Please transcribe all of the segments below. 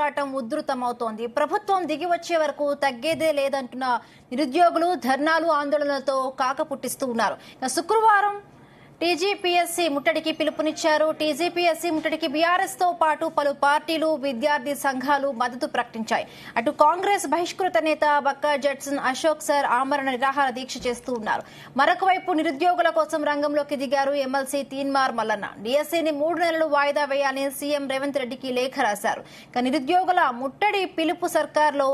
పోరాటం ఉధృతమవుతోంది. ప్రభుత్వం దిగి వచ్చే వరకు తగ్గేదే లేదంటున్న నిరుద్యోగులు ధర్నాలు ఆందోళనలతో కాక పుట్టిస్తూ ఉన్నారు. శుక్రవారం టీజీపీఎస్సీ ముట్టడికి పిలుపునిచ్చారు. టీజీపీఎస్సీ ముట్టడికి బీఆర్ఎస్ తో పాటు పలు పార్టీలు, విద్యార్థి సంఘాలు మద్దతు ప్రకటించాయి. అటు కాంగ్రెస్ బహిష్కృత నేత బక్కా జడ్సన్ అశోక్ సర్ ఆమరణ నిరాహార దీక్ష చేస్తూ ఉన్నారు. మరొక వైపు నిరుద్యోగుల కోసం రంగంలోకి దిగారు ఎమ్మెల్సీ తీన్మార్ మల్లన్న. డీఎస్సీని 3 నెలలు వాయిదా వేయాలని సీఎం రేవంత్ రెడ్డికి లేఖ రాశారు. నిరుద్యోగుల ముట్టడి పిలుపు సర్కార్లో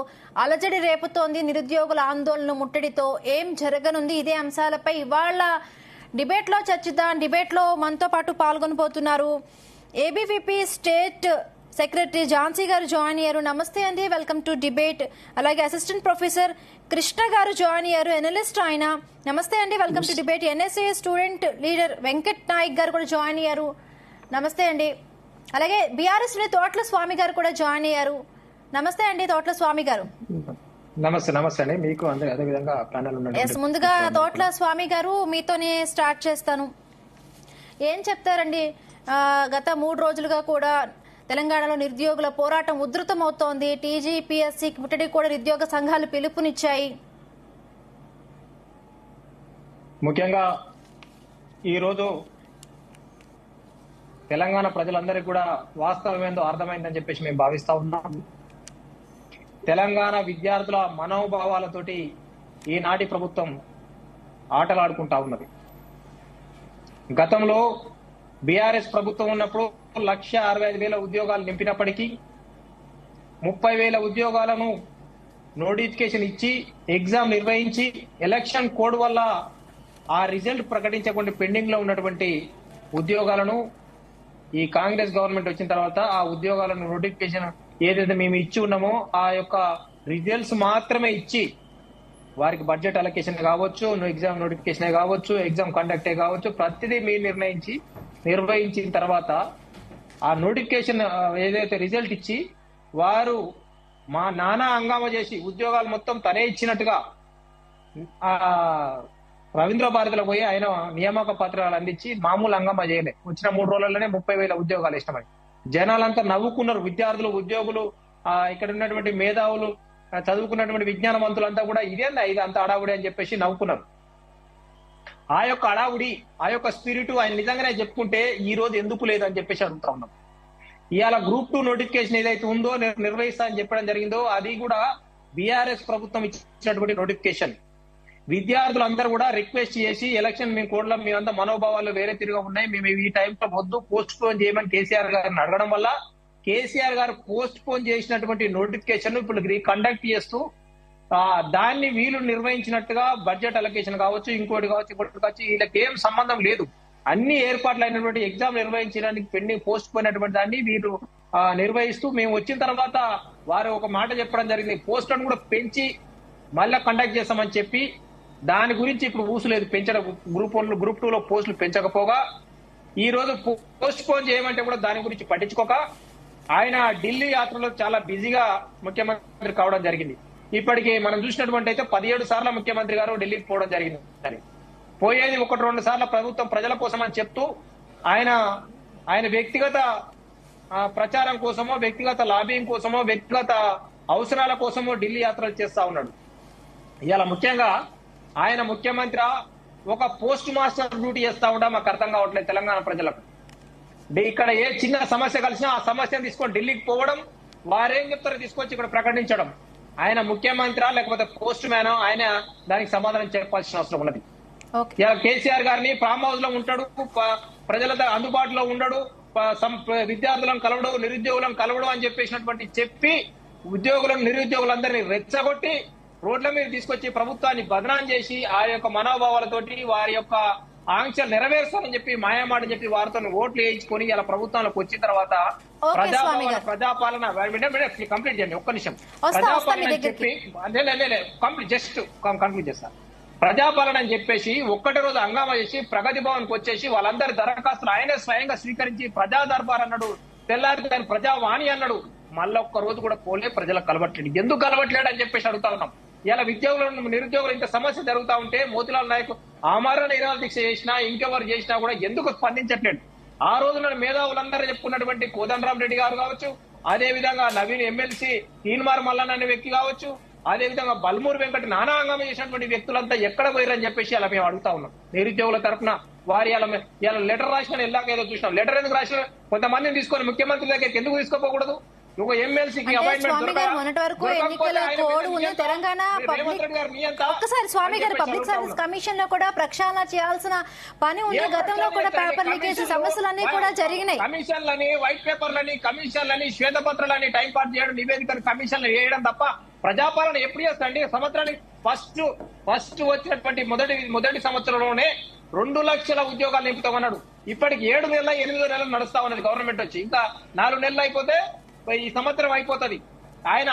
అలజడి రేపుతోంది. నిరుద్యోగుల ఆందోళన ముట్టడితో ఏం జరగనుంది? ఇదే అంశాలపై ఇవాళ డిబేట్ లో చర్చిద్దాం. డిబేట్ లో మనతో పాటు పాల్గొనబోతున్నారు ఏబీవీపీ స్టేట్ సెక్రటరీ ఝాన్సీ గారు జాయిన్ అయ్యారు. నమస్తే అండి, వెల్కమ్ టు డిబేట్. అలాగే అసిస్టెంట్ ప్రొఫెసర్ కృష్ణ గారు జాయిన్ అయ్యారు, ఎనలిస్ట్ ఆయన. నమస్తే అండి, వెల్కమ్ టు డిబేట్. ఎన్ఎస్ఏ స్టూడెంట్ లీడర్ వెంకట్ నాయక్ గారు కూడా జాయిన్ అయ్యారు. నమస్తే అండి. అలాగే బీఆర్ఎస్ తోట్ల స్వామి గారు కూడా జాయిన్ అయ్యారు. నమస్తే అండి తోట్ల స్వామి గారు. నమస్తే. నమస్తే అండి మీకు. అదే విధంగా ప్యానెల్ ఉన్నది. ముందుగా తోట్ల స్వామి గారు మీతోనే స్టార్ట్ చేస్తాను. ఏం చెప్తారండి? గత 3 రోజులుగా కూడా తెలంగాణలో నిరుద్యోగుల పోరాటం ఉధృతమవుతోంది. టీజీపీఎస్సీ ముట్టడి కూడా నిరుద్యోగ సంఘాలు పిలుపునిచ్చాయి. ముఖ్యంగా ఈరోజు తెలంగాణ ప్రజలందరికీ కూడా వాస్తవం ఏందో అర్థమైందని చెప్పేసి మేము భావిస్తా ఉన్నాం. తెలంగాణ విద్యార్థుల మనోభావాలతోటి ఈనాటి ప్రభుత్వం ఆటలాడుకుంటా ఉన్నది. గతంలో బీఆర్ఎస్ ప్రభుత్వం ఉన్నప్పుడు 1,65,000 ఉద్యోగాలు నింపినప్పటికీ 30,000 ఉద్యోగాలను నోటిఫికేషన్ ఇచ్చి ఎగ్జామ్ నిర్వహించి ఎలక్షన్ కోడ్ వల్ల ఆ రిజల్ట్ ప్రకటించకుండా పెండింగ్ లో ఉన్నటువంటి ఉద్యోగాలను ఈ కాంగ్రెస్ గవర్నమెంట్ వచ్చిన తర్వాత ఆ ఉద్యోగాలను నోటిఫికేషన్ ఏదైతే మేము ఇచ్చి ఉన్నామో ఆ యొక్క రిజల్ట్స్ మాత్రమే ఇచ్చి వారికి బడ్జెట్ అలొకేషన్ కావచ్చు, ఎగ్జామ్ నోటిఫికేషన్ కావచ్చు, ఎగ్జామ్ కండక్టే కావచ్చు, ప్రతిదీ మీరు నిర్వహించిన తర్వాత ఆ నోటిఫికేషన్ ఏదైతే రిజల్ట్ ఇచ్చి వారు మా నానా హంగామా చేసి ఉద్యోగాలు మొత్తం తనే ఇచ్చినట్టుగా రవీంద్ర భారతిలో పోయి ఆయన నియామక పత్రాలు అందించి మామూలు హంగామా చేయలే. వచ్చిన 3 రోజుల్లోనే 30,000 ఉద్యోగాలు ఇష్టమని జనాలంతా నవ్వుకున్నారు. విద్యార్థులు, ఉద్యోగులు, ఇక్కడ ఉన్నటువంటి మేధావులు, చదువుకున్నటువంటి విజ్ఞానవంతులంతా కూడా ఇదేందా ఇది అంత అడావుడి అని చెప్పేసి నవ్వుకున్నారు. ఆ యొక్క అడావుడి, ఆ యొక్క స్పిరిట్ ఆయన నిజంగానే చెప్పుకుంటే ఈ రోజు ఎందుకు లేదు అని చెప్పేసి అడుగుతా ఉన్నాం. ఇవాళ గ్రూప్ 2 నోటిఫికేషన్ ఏదైతే ఉందో నిర్వహిస్తా అని చెప్పడం జరిగిందో అది కూడా బీఆర్ఎస్ ప్రభుత్వం ఇచ్చినటువంటి నోటిఫికేషన్. విద్యార్థులందరూ కూడా రిక్వెస్ట్ చేసి ఎలక్షన్ మేము కోడ్లో మేమంతా మనోభావాలు వేరే తిరిగా ఉన్నాయి, మేము ఈ టైంలో వద్దు పోస్ట్ పోన్ చేయమని కేసీఆర్ గారిని అడగడం వల్ల కేసీఆర్ గారు పోస్ట్ పోన్ చేసినటువంటి నోటిఫికేషన్ ఇప్పుడు కండక్ట్ చేస్తూ దాన్ని వీళ్ళు నిర్వహించినట్టుగా బడ్జెట్ అలొకేషన్ కావచ్చు, ఇంకోటి కావచ్చు, వీళ్ళకి ఏం సంబంధం లేదు. అన్ని ఏర్పాట్లు అయినటువంటి ఎగ్జామ్ నిర్వహించడానికి పెండింగ్ పోస్ట్ పోయినటువంటి దాన్ని వీరు నిర్వహిస్తూ మేము వచ్చిన తర్వాత వారు ఒక మాట చెప్పడం జరిగింది, పోస్టులను కూడా పెంచి మళ్ళా కండక్ట్ చేస్తామని చెప్పి దాని గురించి ఇప్పుడు ఊసులేదు. పెంచడం గ్రూప్ 2లో పోస్టులు పెంచకపోగా ఈ రోజు పోస్ట్ పోన్ చేయమంటే కూడా దాని గురించి పట్టించుకోక ఆయన ఢిల్లీ యాత్రలో చాలా బిజీగా ముఖ్యమంత్రి కావడం జరిగింది. ఇప్పటికీ మనం చూసినటువంటి అయితే 17 సార్లు ముఖ్యమంత్రి గారు ఢిల్లీకి పోవడం జరిగింది. పోయేది 1-2 సార్లు ప్రభుత్వం ప్రజల కోసం అని చెప్తూ ఆయన వ్యక్తిగత ప్రచారం కోసమో, వ్యక్తిగత లాబింగ్ కోసమో, వ్యక్తిగత అవసరాల కోసమో ఢిల్లీ యాత్రలు చేస్తా ఉన్నాడు. ఇవాళ ముఖ్యంగా ఆయన ముఖ్యమంత్రి ఒక పోస్ట్ మాస్టర్ డ్యూటీ చేస్తా ఉంటా మాకు అర్థం కావట్లేదు తెలంగాణ ప్రజలకు. ఇక్కడ ఏ చిన్న సమస్య కలిసినా ఆ సమస్యను తీసుకొని ఢిల్లీకి పోవడం, వారేం చెప్తారో తీసుకొచ్చి ఇక్కడ ప్రకటించడం. ఆయన ముఖ్యమంత్రి లేకపోతే పోస్ట్ మ్యాన్, ఆయన దానికి సమాధానం చెప్పాల్సిన అవసరం ఉన్నది. కేసీఆర్ గారిని ఫామ్ హౌస్ లో ఉంటాడు, ప్రజలతో అందుబాటులో ఉండడు, విద్యార్థులను కలవడు, నిరుద్యోగులను కలవడు అని చెప్పేసినటువంటి చెప్పి ఉద్యోగులను, నిరుద్యోగులందరినీ రెచ్చగొట్టి రోడ్ల మీద తీసుకొచ్చి ప్రభుత్వాన్ని బదనాం చేసి ఆ యొక్క మనోభావాలతోటి వారి యొక్క ఆంక్షలు నెరవేర్చాలని చెప్పి మాయమాట చెప్పి వారితో ఓట్లు వేయించుకొని ఇలా ప్రభుత్వంలోకి వచ్చిన తర్వాత ప్రజాపాలన కంప్లీట్ చేయండి ఒక్క నిమిషం. ప్రజాపాలన అని చెప్పి జస్ట్ కంప్లీట్ చేస్తాను. ప్రజాపాలన అని చెప్పేసి ఒక్కటి రోజు హంగామా చేసి ప్రగతి భవన్ కు వచ్చేసి వాళ్ళందరి దరఖాస్తులు ఆయనే స్వయంగా స్వీకరించి ప్రజా దర్బార్ అన్నాడు, తెల్లారి దాని ప్రజావాణి అన్నాడు. మళ్ళొక్క రోజు కూడా పోలే, ప్రజలకు కలవట్లేడు. ఎందుకు కలవట్లేడు అని చెప్పేసి అడుగుతా ఉన్నాం. ఇలా విద్యార్థులు, నిరుద్యోగులు ఇంత సమస్య జరుగుతా ఉంటే మోతిలాల్ నాయక్ ఆమరణ నిరాహార దీక్ష చేసినా, ఇంకెవరు చేసినా కూడా ఎందుకు స్పందించట్లేదు? ఆ రోజున మేధావులందరూ చెప్పుకున్నటువంటి కోదండరామ్ రెడ్డి గారు కావచ్చు, అదే విధంగా నవీన్ ఎమ్మెల్సీ తీన్మార్ మల్లన్న అనే వ్యక్తి కావచ్చు, అదే విధంగా బల్మూరు వెంకట నానా హంగామా చేసినటువంటి వ్యక్తులంతా ఎక్కడ పోయారని చెప్పేసి అలా మేము అడుగుతా ఉన్నాం. నిరుద్యోగుల తరఫున వారి ఇలా లెటర్ రాసిన వెళ్ళాక ఏదో చూసినాం. లెటర్ ఎందుకు రాసిన? కొంతమందిని తీసుకొని ముఖ్యమంత్రి దగ్గరికి ఎందుకు తీసుకోపోకూడదు? ఒక ఎమ్మెల్సీకి మొన్నటి వరకు ఎన్నికల కోడ్ ఉంది. తెలంగాణ ఒక్కసారి స్వామి గారు పబ్లిక్ సర్వీస్ కమిషన్ లో కూడా ప్రక్షాళన చేయాల్సిన పని ఉంది. గతంలో కూడా పేపర్ లీకేజ్ సమస్యలన్నీ కూడా జరిగినాయి. కమిషన్లని, వైట్ పేపర్లని, కమిషన్లని, శ్వేతపత్రాలని టైం పాస్ చేయడం, నివేదికలు కమిషన్లు వేయడం తప్ప ప్రజాపాలన ఎప్పుడు చేస్తాండి? సంవత్సరానికి ఫస్ట్ వచ్చినటువంటి మొదటి సంవత్సరంలోనే 2 లక్షల ఉద్యోగాలు నింపుతామన్నాడు. ఇప్పటికి 7 నెలల 8 నెలలు నడుస్తా ఉన్నది గవర్నమెంట్ వచ్చి. ఇంకా 4 నెలలు అయిపోతే ఈ సంవత్సరం అయిపోతుంది. ఆయన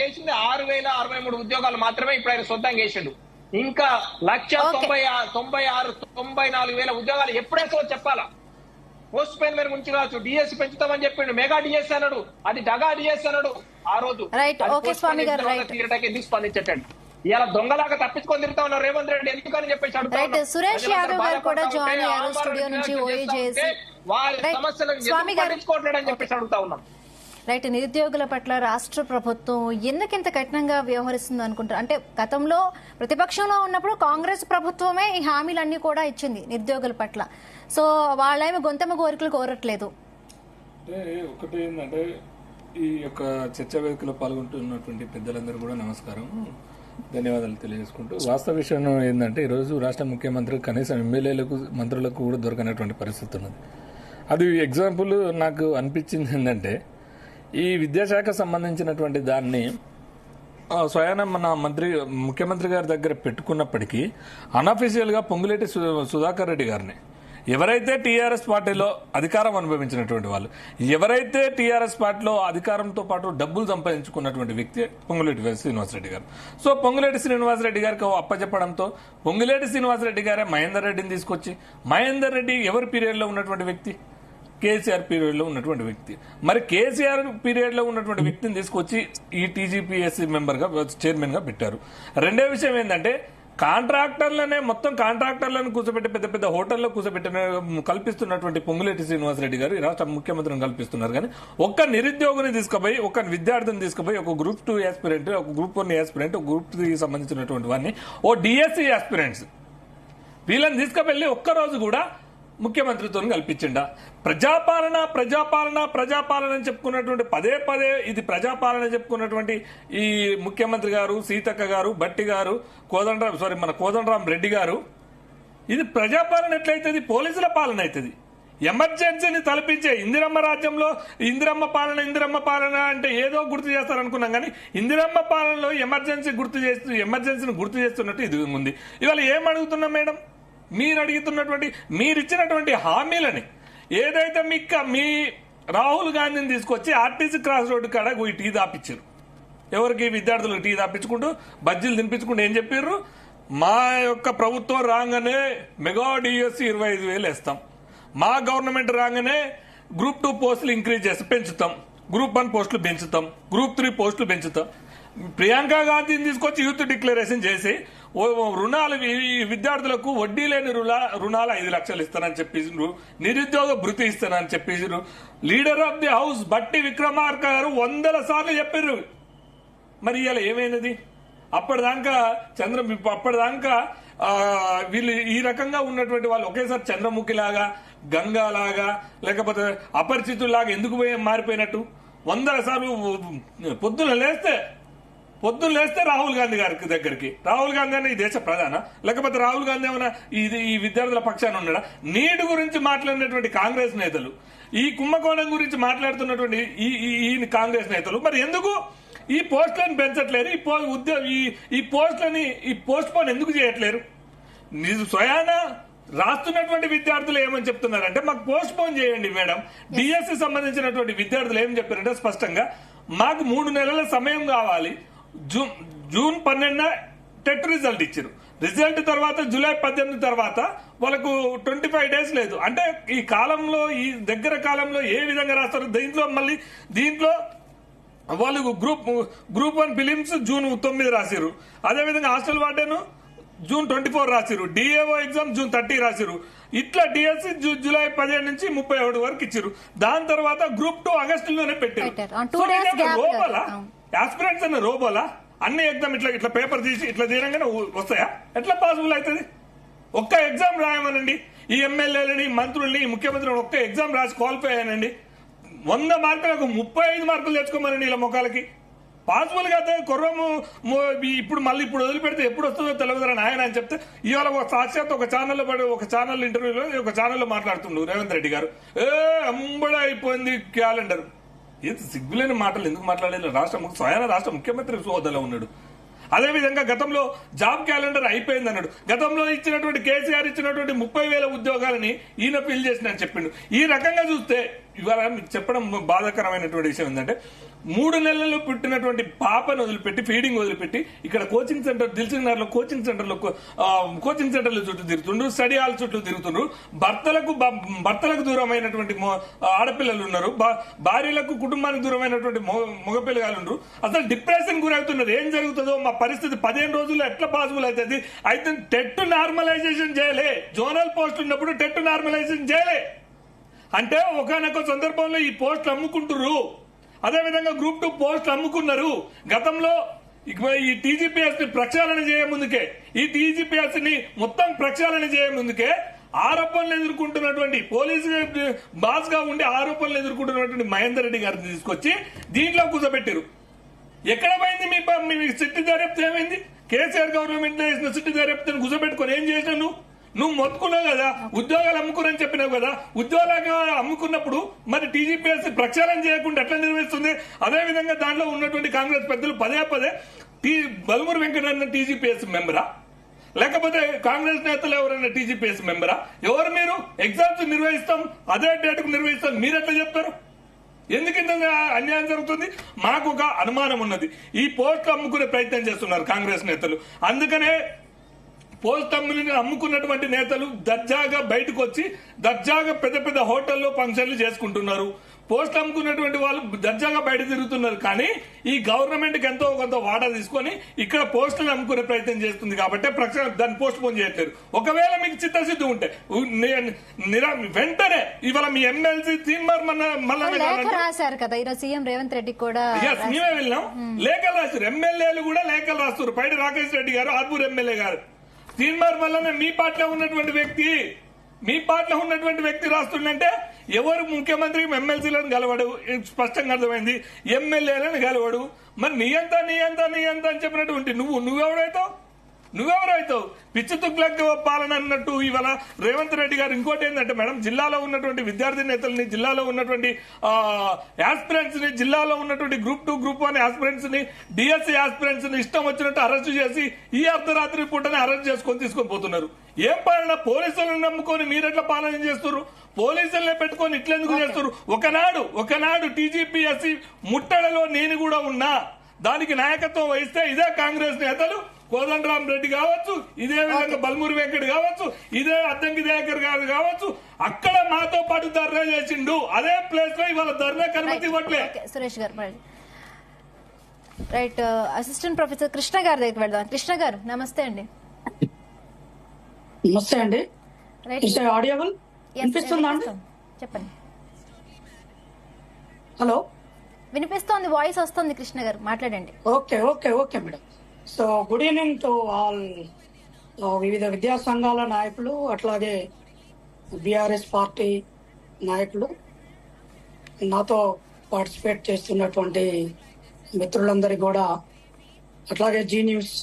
వేసింది 6,063 ఉద్యోగాలు మాత్రమే ఇప్పుడు ఆయన సొంతంగా వేసిండు. ఇంకా 1,96,94,000 ఉద్యోగాలు ఎప్పుడేసో చెప్పాలా? పోస్ట్ పేమెంట్ గురించి కావచ్చు, డిఎస్సీ పెంచుతామని చెప్పిండు. మెగా డిఎస్సీ అన్నాడు, అది డగా డిఎస్సీ అన్నాడు ఆ రోజు. తీరటానికి ఎందుకు స్పందించటండి? ఇలా దొంగలాగా తప్పించుకొని తిరుగుతా ఉన్నారు రేవంత్ రెడ్డి ఎందుకని చెప్పేసి అడుగుతారు. సురేష్ యాదవ్ గారు కూడా జాయిన్ అయ్యారు స్టూడియో నుంచి. వారి సమస్యలను పట్టించుకోవట్లేదని చెప్పేసి అడుగుతా ఉన్నాం. రైట్, నిరుద్యోగుల పట్ల రాష్ట్ర ప్రభుత్వం ఎందుకింత కఠినంగా వ్యవహరిస్తుంది అనుకుంటారు? అంటే గతంలో ప్రతిపక్షంలో ఉన్నప్పుడు కాంగ్రెస్ ప్రభుత్వమే ఈ హామీలన్నీ కూడా ఇచ్చింది నిరుద్యోగుల పట్ల. సో వాళ్ళేమో గొంతెమ్మ కోరికలు కోరట్లేదు. అంటే ఒకటి ఏంటంటే, ఈ యొక్క చర్చా వేదికలో పాల్గొంటున్నటువంటి పెద్దలందరూ కూడా నమస్కారం, ధన్యవాదాలు తెలియజేసుకుంటూ, వాస్తవ విషయం ఏంటంటే ఈరోజు రాష్ట్ర ముఖ్యమంత్రి కనీసం ఎమ్మెల్యేలకు, మంత్రులకు కూడా దొరకనటువంటి పరిస్థితి ఉన్నది. అది ఎగ్జాంపుల్ నాకు అనిపించింది ఏంటంటే, ఈ విద్యాశాఖ సంబంధించినటువంటి దాన్ని స్వయాన మన ముఖ్యమంత్రి గారి దగ్గర పెట్టుకున్నప్పటికీ అన్అఫీషియల్ గా పొంగులేటి సుధాకర్ రెడ్డి గారిని, ఎవరైతే టీఆర్ఎస్ పార్టీలో అధికారం అనుభవించినటువంటి వాళ్ళు, ఎవరైతే టీఆర్ఎస్ పార్టీలో అధికారంతో పాటు డబ్బులు సంపాదించుకున్నటువంటి వ్యక్తి పొంగులేటి శ్రీనివాసరెడ్డి గారు. సో పొంగులేటి శ్రీనివాసరెడ్డి గారికి అప్పచెప్పడంతో పొంగులేటి శ్రీనివాసరెడ్డి గారే మహేందర్ రెడ్డిని తీసుకొచ్చి, మహేందర్ రెడ్డి ఎవరి పీరియడ్ లో ఉన్నటువంటి వ్యక్తి? కేసీఆర్ పీరియడ్ లో ఉన్నటువంటి వ్యక్తి. మరి కేసీఆర్ పీరియడ్ లో ఉన్నటువంటి వ్యక్తిని తీసుకొచ్చి ఈ టీజీపీఎస్సీ మెంబర్ గా, చైర్మన్ గా పెట్టారు. రెండో విషయం ఏంటంటే, కాంట్రాక్టర్లనే మొత్తం కాంట్రాక్టర్లను కూర్చోబెట్టి పెద్ద పెద్ద హోటల్లో కూర్చోబెట్టిన కల్పిస్తున్నటువంటి పొంగులేటి శ్రీనివాసరెడ్డి గారు ఈ రాష్ట్ర ముఖ్యమంత్రిని కల్పిస్తున్నారు. కానీ ఒక్క నిరుద్యోగిని తీసుకుపోయి, ఒక విద్యార్థిని తీసుకుపోయి, ఒక గ్రూప్ 2 యాస్పిరెంట్, ఒక గ్రూప్ 1 యాస్పిరెంట్, ఒక గ్రూప్ 3 సంబంధించినటువంటి వారిని, ఓ డిఎస్సీ యాస్పిరెంట్స్, వీళ్ళని తీసుకువెళ్లి ఒక్కరోజు కూడా ముఖ్యమంత్రితో కల్పించిండా? ప్రజాపాలన ప్రజాపాలన ప్రజాపాలన అని చెప్పుకున్నటువంటి పదే ఇది ప్రజాపాలన చెప్పుకున్నటువంటి ఈ ముఖ్యమంత్రి గారు, సీతక్క గారు, బట్టి గారు, మన కోదండరాం రెడ్డి గారు, ఇది ప్రజాపాలన ఎట్లయితుంది? పోలీసుల పాలన అవుతుంది. ఎమర్జెన్సీని తలపించే ఇందిరమ్మ రాజ్యంలో ఇందిరమ్మ పాలన అంటే ఏదో గుర్తు చేస్తారనుకున్నాం, కానీ ఇందిరమ్మ పాలనలో ఎమర్జెన్సీని గుర్తు చేస్తున్నట్టు ఇది ఉంది. ఇవాళ ఏం అడుగుతున్నాం మేడం? మీరిచ్చినటువంటి హామీలని ఏదైతే మీ రాహుల్ గాంధీని తీసుకొచ్చి ఆర్టీసీ క్రాస్ రోడ్డు కాడ ఈ టీ దాపించారు. ఎవరికి? విద్యార్థులకు టీ దాపించుకుంటూ, బజ్జీలు తినిపించుకుంటూ ఏం చెప్పారు? మా యొక్క ప్రభుత్వం రాగానే మెగా డిఎస్సీ 25,000 వేస్తాం, మా గవర్నమెంట్ రాగానే గ్రూప్ 2 పోస్టులు ఇంక్రీజ్ చేసి పెంచుతాం, గ్రూప్ 1 పోస్టులు పెంచుతాం, గ్రూప్ 3 పోస్టులు పెంచుతాం. ప్రియాంక గాంధీని తీసుకొచ్చి యూత్ డిక్లరేషన్ చేసి రుణాలు, విద్యార్థులకు వడ్డీ లేని రుణాలు 5 లక్షలు ఇస్తానని చెప్పేసిండ్రు, నిరుద్యోగ భృతి ఇస్తానని చెప్పేసిండ్రు. లీడర్ ఆఫ్ ది హౌస్ బట్టి విక్రమార్క గారు 100 సార్లు చెప్పారు. మరి ఇవాళ ఏమైనది? అప్పటిదాకా వీళ్ళు ఈ రకంగా ఉన్నటువంటి వాళ్ళు ఒకేసారి చంద్రముఖి లాగా, గంగా లాగా, లేకపోతే అపరిచితుల్లాగా ఎందుకు మారిపోయినట్టు? 100 సార్లు పొద్దున లేస్తే రాహుల్ గాంధీ గారికి దగ్గరికి, రాహుల్ గాంధీ అనే ఈ దేశ ప్రధాన, లేకపోతే రాహుల్ గాంధీ ఏమైనా ఈ విద్యార్థుల పక్షాన ఉన్నాడా? నీటి గురించి మాట్లాడినటువంటి కాంగ్రెస్ నేతలు, ఈ కుంభకోణం గురించి మాట్లాడుతున్నటువంటి ఈ కాంగ్రెస్ నేతలు మరి ఎందుకు ఈ పోస్టులను పెంచట్లేరు? ఈ పోస్ట్ పోన్ ఎందుకు చేయట్లేరు? స్వయాన రాస్తున్నటువంటి విద్యార్థులు ఏమని చెప్తున్నారంటే, మాకు పోస్ట్ పోన్ చేయండి మేడం. డిఎస్సి సంబంధించినటువంటి విద్యార్థులు ఏం చెప్పారంటే స్పష్టంగా, మాకు 3 నెలల సమయం కావాలి. జూన్ 12న టెట్ రిజల్ట్ ఇచ్చారు. రిజల్ట్ తర్వాత జూలై 18 తర్వాత వాళ్ళకు 25 డేస్ లేదు. అంటే ఈ కాలంలో, ఈ దగ్గర కాలంలో ఏ విధంగా రాస్తారు? దీంట్లో వాళ్ళు గ్రూప్ 1 ఫిలిమ్స్ జూన్ 9 రాశారు. అదేవిధంగా హాస్టల్ వార్డెన్ జూన్ 24 రాసిరు, డిఏఓ ఎగ్జామ్ జూన్ 30 రాసిరు. ఇట్లా డిఎస్సి జూలై 15 నుంచి 31 వరకు ఇచ్చారు. దాని తర్వాత గ్రూప్ 2 ఆగస్టులోనే పెట్టారు. రోబోలా ఆస్పిరెంట్స్ అన్న రోబోలా అన్ని ఎగ్జామ్ ఇట్లా పేపర్ తీసి ఇట్లా తీయగానే వస్తాయా? ఎట్లా పాసిబుల్ అవుతుంది? ఒక్క ఎగ్జామ్ రాయమనండి. ఈ ఎమ్మెల్యేలని, మంత్రుల్ని, ముఖ్యమంత్రులు ఒక్క ఎగ్జామ్ రాసి క్వాలిఫై అయ్యానండి. 100 మార్కులకు 35 మార్కులు తెచ్చుకోమనండి ఇలా మొక్కలకి. పాసిబుల్ గా కుర్రము ఇప్పుడు వదిలిపెడితే ఎప్పుడు వస్తుందో తెలియదురా ఆయన అని చెప్తే ఇవాళ సాక్షాత్ ఒక ఛానల్ ఇంటర్వ్యూలో ఒక ఛానల్లో మాట్లాడుతుండ్రు రేవంత్ రెడ్డి గారు. అంబడ అయిపోయింది క్యాలెండర్. ఏది సిగ్గులేని మాటలు ఎందుకు మాట్లాడలేదు? స్వయాన రాష్ట్ర ముఖ్యమంత్రి సోదలో ఉన్నాడు. అదేవిధంగా గతంలో జాబ్ క్యాలెండర్ అయిపోయింది అన్నాడు. గతంలో ఇచ్చినటువంటి కేసీఆర్ ఇచ్చినటువంటి 30,000 ఉద్యోగాలని ఈయన ఫిల్ చేసినని చెప్పిండు. ఈ రకంగా చూస్తే ఇవాళ మీకు చెప్పడం బాధాకరమైనటువంటి విషయం ఏంటంటే 3 నెలలు పుట్టినటువంటి పాపను వదిలిపెట్టి, ఫీడింగ్ వదిలిపెట్టి ఇక్కడ కోచింగ్ సెంటర్ దిల్సుఖ్ నగర్ లో కోచింగ్ సెంటర్ల చుట్టూ తిరుగుతుండ్రు, స్టడీ హాల్ చుట్టూ తిరుగుతుండ్రు. భర్తలకు దూరమైనటువంటి ఆడపిల్లలు ఉన్నారు, భార్యలకు కుటుంబానికి దూరమైనటువంటి మగపిల్లగాలు ఉన్నారు. అసలు డిప్రెషన్ గురవుతున్నారు. ఏం జరుగుతుందో మా పరిస్థితి 15 రోజుల్లో ఎట్లా పాసిబుల్ అవుతుంది? అయితే టెట్ నార్మలైజేషన్ చేయలే. జోనల్ పోస్ట్ ఉన్నప్పుడు టెట్ నార్మలైజేషన్ చేయలే అంటే ఒకనొక సందర్భంలో ఈ పోస్టులు అమ్ముకుంటున్నారు. అదేవిధంగా గ్రూప్ 2 పోస్టులు అమ్ముకున్నారు. గతంలో ఈ టీజీపీఎస్ ని ప్రక్షాళన చేయముందుకే, ఈ టీజీపీఎస్ ని మొత్తం ప్రక్షాళన చేయముందుకే ఆరోపణలు ఎదుర్కొంటున్నటువంటి పోలీసు బాస్ గా ఉండి ఆరోపణలు ఎదుర్కొంటున్నటువంటి మహేందర్ రెడ్డి గారిని తీసుకొచ్చి దీంట్లో కూర్చోబెట్టారు. ఎక్కడ పోయింది మీ సిట్టు దర్యాప్తు? ఏమైంది? కేసీఆర్ గవర్నమెంట్ లో వేసిన సిట్టు దర్యాప్తుని కూర్చోబెట్టుకుని ఏం చేసినావు? నువ్వు మొత్తుకున్నావు కదా, ఉద్యోగాలు అమ్ముకురని చెప్పినావు కదా. ఉద్యోగాలు అమ్ముకున్నప్పుడు మరి టీజీపీఎస్ ప్రక్షాళన చేయకుండా ఎట్లా నిర్వహిస్తుంది? అదేవిధంగా దాంట్లో ఉన్నటువంటి కాంగ్రెస్ పెద్దలు పదే బల్మూరు వెంకటరమణ టీజీపీఎస్ మెంబరా, లేకపోతే కాంగ్రెస్ నేతలు ఎవరైనా టీజీపీఎస్ మెంబరా? ఎవరు మీరు? ఎగ్జామ్స్ నిర్వహిస్తాం, అదే డేట్కు నిర్వహిస్తాం, మీరు ఎట్లా చెప్తారు? ఎందుకంత అన్యాయం జరుగుతుంది? మాకు ఒక అనుమానం ఉన్నది. ఈ పోస్టులు అమ్ముకునే ప్రయత్నం చేస్తున్నారు కాంగ్రెస్ నేతలు. అందుకనే పోస్ట్ అమ్ముకున్నటువంటి నేతలు దర్జాగా బయటకు వచ్చి దర్జాగా పెద్ద హోటల్లో ఫంక్షన్లు చేసుకుంటున్నారు. పోస్ట్ అమ్ముకున్నటువంటి వాళ్ళు దర్జాగా బయట తిరుగుతున్నారు. కానీ ఈ గవర్నమెంట్ కి ఎంతో కొంత వాటా తీసుకొని ఇక్కడ పోస్టులు అమ్ముకునే ప్రయత్నం చేస్తుంది కాబట్టి దాన్ని పోస్ట్ పోన్ చేయట్లేదు. ఒకవేళ మీకు చిత్తశుద్ధి ఉంటే వెంటనే ఇవాళ మీ ఎమ్మెల్సీ తీన్మార్ రాశారు కదా ఈరోజు సీఎం రేవంత్ రెడ్డి కూడా. మేమే వెళ్ళాం, లేఖలు రాశారు. ఎమ్మెల్యేలు కూడా లేఖలు రాస్తారు. పైడి రాకేష్ రెడ్డి గారు, ఆర్మూర్ ఎమ్మెల్యే గారు. తీన్మార్ వల్లనే మీ పార్టీలో ఉన్నటువంటి వ్యక్తి రాస్తుందంటే ఎవరు ముఖ్యమంత్రి ఎమ్మెల్సీలను గెలవడు, స్పష్టంగా అర్థమైంది. ఎమ్మెల్యేలను గెలవడు. మరి నీ అంతా అని చెప్పినటువంటి నువ్వెవరైతావు? పిచ్చి తుగ్లక్ పాలన అన్నట్టు ఇవాళ రేవంత్ రెడ్డి గారు. ఇంకోటి ఏంటంటే మేడం, జిల్లాలో ఉన్నటువంటి విద్యార్థి నేతల్ని, జిల్లాలో ఉన్నటువంటి ఆస్పిరెంట్స్ ని, జిల్లాలో ఉన్నటువంటి గ్రూప్ 2 గ్రూప్ 1 ఆస్పిరెంట్స్ ని, డిఎస్సీ ఆస్పిరెంట్స్ ని ఇష్టం వచ్చినట్టు అరెస్ట్ చేసి ఈ అర్ధరాత్రి పూటనే అరెస్ట్ తీసుకొని పోతున్నారు. ఏం పాలన? పోలీసులను నమ్ముకొని మీరెట్లా పాలన చేస్తున్నారు? పోలీసులనే పెట్టుకొని ఇట్లెందుకు చేస్తున్నారు? ఒకనాడు టీజీపీఎస్సీ ముట్టడిలో నేను కూడా ఉన్నా. దానికి నాయకత్వం వహిస్తే ఇదే కాంగ్రెస్ నేతలు కోదండరాం రెడ్డి కావచ్చు, ఇదే విధంగా బల్మూరి వెంకట్ కావచ్చు, ఇదే అద్దంకి దయాకర్ గారు కావచ్చు, అక్కడ మాతో పాటు ధర్నా చేసిండు. అదే ప్లేస్ లో ఇవాళ ధర్నా అనుమతి ఇవ్వట్లే. సురేష్ గారు రైట్. అసిస్టెంట్ ప్రొఫెసర్ కృష్ణ గారి దగ్గరికి వెళ్దాం. కృష్ణ గారు నమస్తే అండి. నమస్తే అండి. ఆడియబుల్ వినిపిస్తుందా అండి? చెప్పండి. హలో, వినిపిస్తోంది, వాయిస్ వస్తుంది. కృష్ణ గారు మాట్లాడండి. Okay madam. So good evening to all వివిధ విద్యా సంఘాల నాయకులు, అట్లాగే బీఆర్ఎస్ పార్టీ నాయకులు, నాతో పార్టిసిపేట్ చేస్తున్నటువంటి మిత్రులందరికీ కూడా, అట్లాగే జీ న్యూస్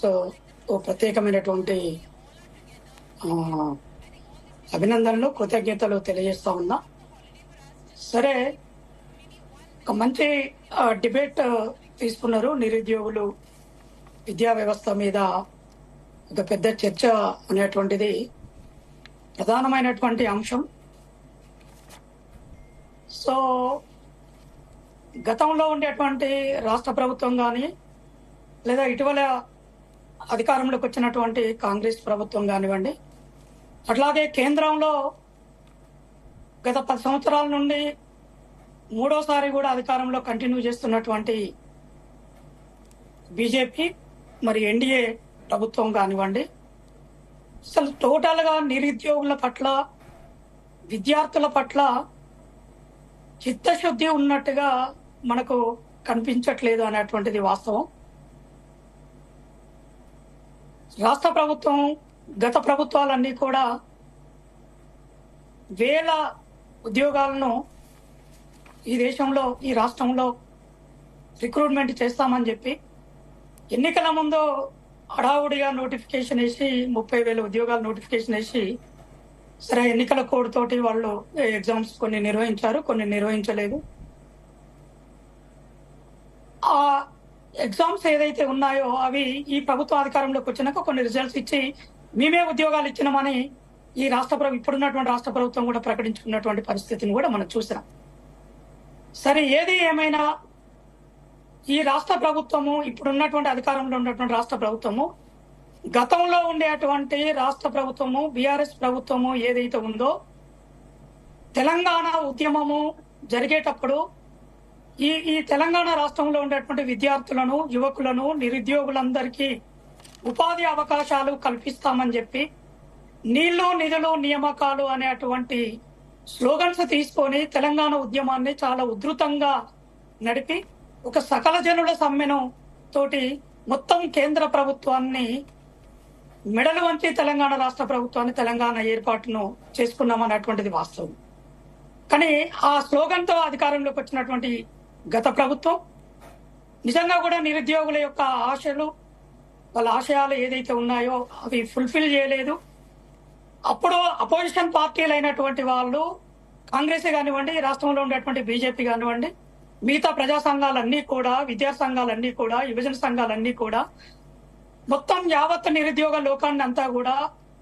ప్రత్యేకమైనటువంటి అభినందనలు, కృతజ్ఞతలు తెలియజేస్తా ఉన్నా. సరే, ఒక మంచి డిబేట్ తీసుకున్నారు. నిరుద్యోగులు, విద్యా వ్యవస్థ మీద ఒక పెద్ద చర్చ అనేటువంటిది ప్రధానమైనటువంటి అంశం. సో గతంలో ఉండేటువంటి రాష్ట్ర ప్రభుత్వం కానీ, లేదా ఇటీవల అధికారంలోకి వచ్చినటువంటి కాంగ్రెస్ ప్రభుత్వం కానివ్వండి, అట్లాగే కేంద్రంలో గత 10 సంవత్సరాల నుండి మూడోసారి కూడా అధికారంలో కంటిన్యూ చేస్తున్నటువంటి బీజేపీ మరి ఎన్డీఏ ప్రభుత్వం కానివ్వండి, అసలు టోటల్ గా నిరుద్యోగుల పట్ల, విద్యార్థుల పట్ల చిత్తశుద్ధి ఉన్నట్టుగా మనకు కనిపించట్లేదు అనేటువంటిది వాస్తవం. రాష్ట్ర ప్రభుత్వం, గత ప్రభుత్వాలన్నీ కూడా వేల ఉద్యోగాలను ఈ దేశంలో, ఈ రాష్ట్రంలో రిక్రూట్మెంట్ చేస్తామని చెప్పి ఎన్నికల ముందు హడావుడిగా నోటిఫికేషన్ వేసి 30,000 ఉద్యోగాలు నోటిఫికేషన్ వేసి, సరే ఎన్నికల కోడ్ తోటి వాళ్ళు ఎగ్జామ్స్ కొన్ని నిర్వహించారు, కొన్ని నిర్వహించలేదు. ఆ ఎగ్జామ్స్ ఏదైతే ఉన్నాయో అవి ఈ ప్రభుత్వ అధికారంలోకి వచ్చినాక కొన్ని రిజల్ట్స్ ఇచ్చి మేమే ఉద్యోగాలు ఇచ్చినామని ఈ ఇప్పుడున్నటువంటి రాష్ట్ర ప్రభుత్వం కూడా ప్రకటించుకున్నటువంటి పరిస్థితిని కూడా మనం చూసాం. సరే, ఏది ఏమైనా ఈ రాష్ట్ర ప్రభుత్వము, ఇప్పుడున్నటువంటి అధికారంలో ఉన్నటువంటి రాష్ట్ర ప్రభుత్వము, గతంలో ఉండేటువంటి రాష్ట్ర ప్రభుత్వము, బీఆర్ఎస్ ప్రభుత్వము ఏదైతే ఉందో, తెలంగాణ ఉద్యమము జరిగేటప్పుడు ఈ తెలంగాణ రాష్ట్రంలో ఉండేటువంటి విద్యార్థులను, యువకులను, నిరుద్యోగులందరికీ ఉపాధి అవకాశాలు కల్పిస్తామని చెప్పి నీళ్లు, నిధులు, నియామకాలు అనేటువంటి స్లోగన్స్ తీసుకొని తెలంగాణ ఉద్యమాన్ని చాలా ఉధృతంగా నడిపి ఒక సకల జనుల సమ్మెను తోటి మొత్తం కేంద్ర ప్రభుత్వాన్ని మెడలు వంచి తెలంగాణ రాష్ట్ర ప్రభుత్వాన్ని, తెలంగాణ ఏర్పాటును చేసుకున్నామన్నటువంటిది వాస్తవం. కానీ ఆ స్లోగన్ తో అధికారంలోకి వచ్చినటువంటి గత ప్రభుత్వం నిజంగా కూడా నిరుద్యోగుల యొక్క ఆశలు, వాళ్ళ ఆశయాలు ఏదైతే ఉన్నాయో అవి ఫుల్ఫిల్ చేయలేదు. అప్పుడు అపోజిషన్ పార్టీలు అయినటువంటి వాళ్ళు, కాంగ్రెస్ కానివ్వండి, రాష్ట్రంలో ఉండేటువంటి బీజేపీ కానివ్వండి, మిగతా ప్రజా సంఘాలన్నీ కూడా, విద్యార్థి సంఘాలన్నీ కూడా, యువజన సంఘాలన్నీ కూడా మొత్తం యావత్ నిరుద్యోగ లోకాన్ని అంతా కూడా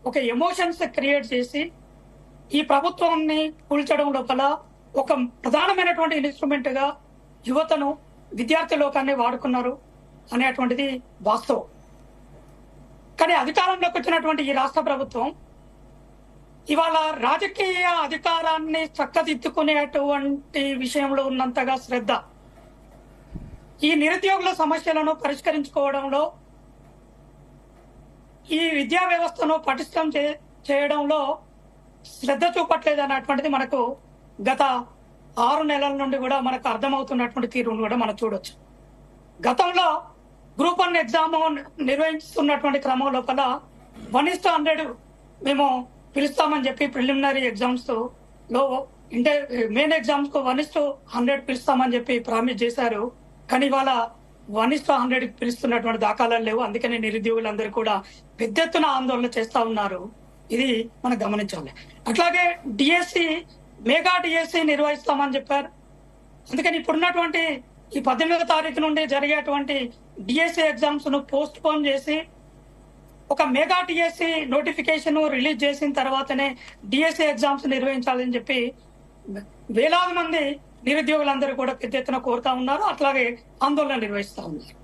ఒక ఎమోషన్స్ క్రియేట్ చేసి ఈ ప్రభుత్వాన్ని కూల్చడం లోపల ఒక ప్రధానమైనటువంటి ఇన్స్ట్రుమెంట్ గా యువతను, విద్యార్థి లోకాన్ని వాడుకున్నారు అనేటువంటిది వాస్తవం. కానీ అధికారంలోకి వచ్చినటువంటి ఈ రాష్ట్ర ప్రభుత్వం ఇవాళ రాజకీయ అధికారాన్ని చక్కదిద్దుకునేటువంటి విషయంలో ఉన్నంతగా శ్రద్ధ ఈ నిరుద్యోగుల సమస్యలను పరిష్కరించుకోవడంలో, ఈ విద్యా వ్యవస్థను పటిష్టం చేయడంలో శ్రద్ధ చూపట్లేదు అన్నటువంటిది మనకు గత 6 నెలల నుండి కూడా మనకు అర్థమవుతున్నటువంటి తీరును కూడా మనం చూడొచ్చు. గతంలో గ్రూప్ 1 ఎగ్జామ్ నిర్వహిస్తున్నటువంటి క్రమం లోపల 1:100 మేము పిలుస్తామని చెప్పి ప్రిలిమినరీ ఎగ్జామ్స్ లో మెయిన్ ఎగ్జామ్స్ కు 1:100 పిలుస్తామని చెప్పి ప్రామిస్ చేశారు. కానీ ఇవాళ 1:100 పిలుస్తున్నటువంటి దాఖలాలు లేవు. అందుకని నిరుద్యోగులందరూ కూడా పెద్ద ఎత్తున ఆందోళన చేస్తా ఉన్నారు. ఇది మనం గమనించాలి. అట్లాగే డిఎస్సి, మెగా డిఎస్సి నిర్వహిస్తామని చెప్పారు. అందుకని ఇప్పుడున్నటువంటి ఈ 18వ తారీఖు నుండి జరిగేటువంటి డిఎస్సి ఎగ్జామ్స్ ను పోస్ట్ పోన్ చేసి ఒక మెగా డిఎస్సి నోటిఫికేషన్ రిలీజ్ చేసిన తర్వాతనే డిఎస్సి ఎగ్జామ్స్ నిర్వహించాలని చెప్పి వేలాది మంది నిరుద్యోగులందరూ కూడా పెద్ద ఎత్తున కోరుతా ఉన్నారు. అట్లాగే ఆందోళన నిర్వహిస్తా ఉన్నారు.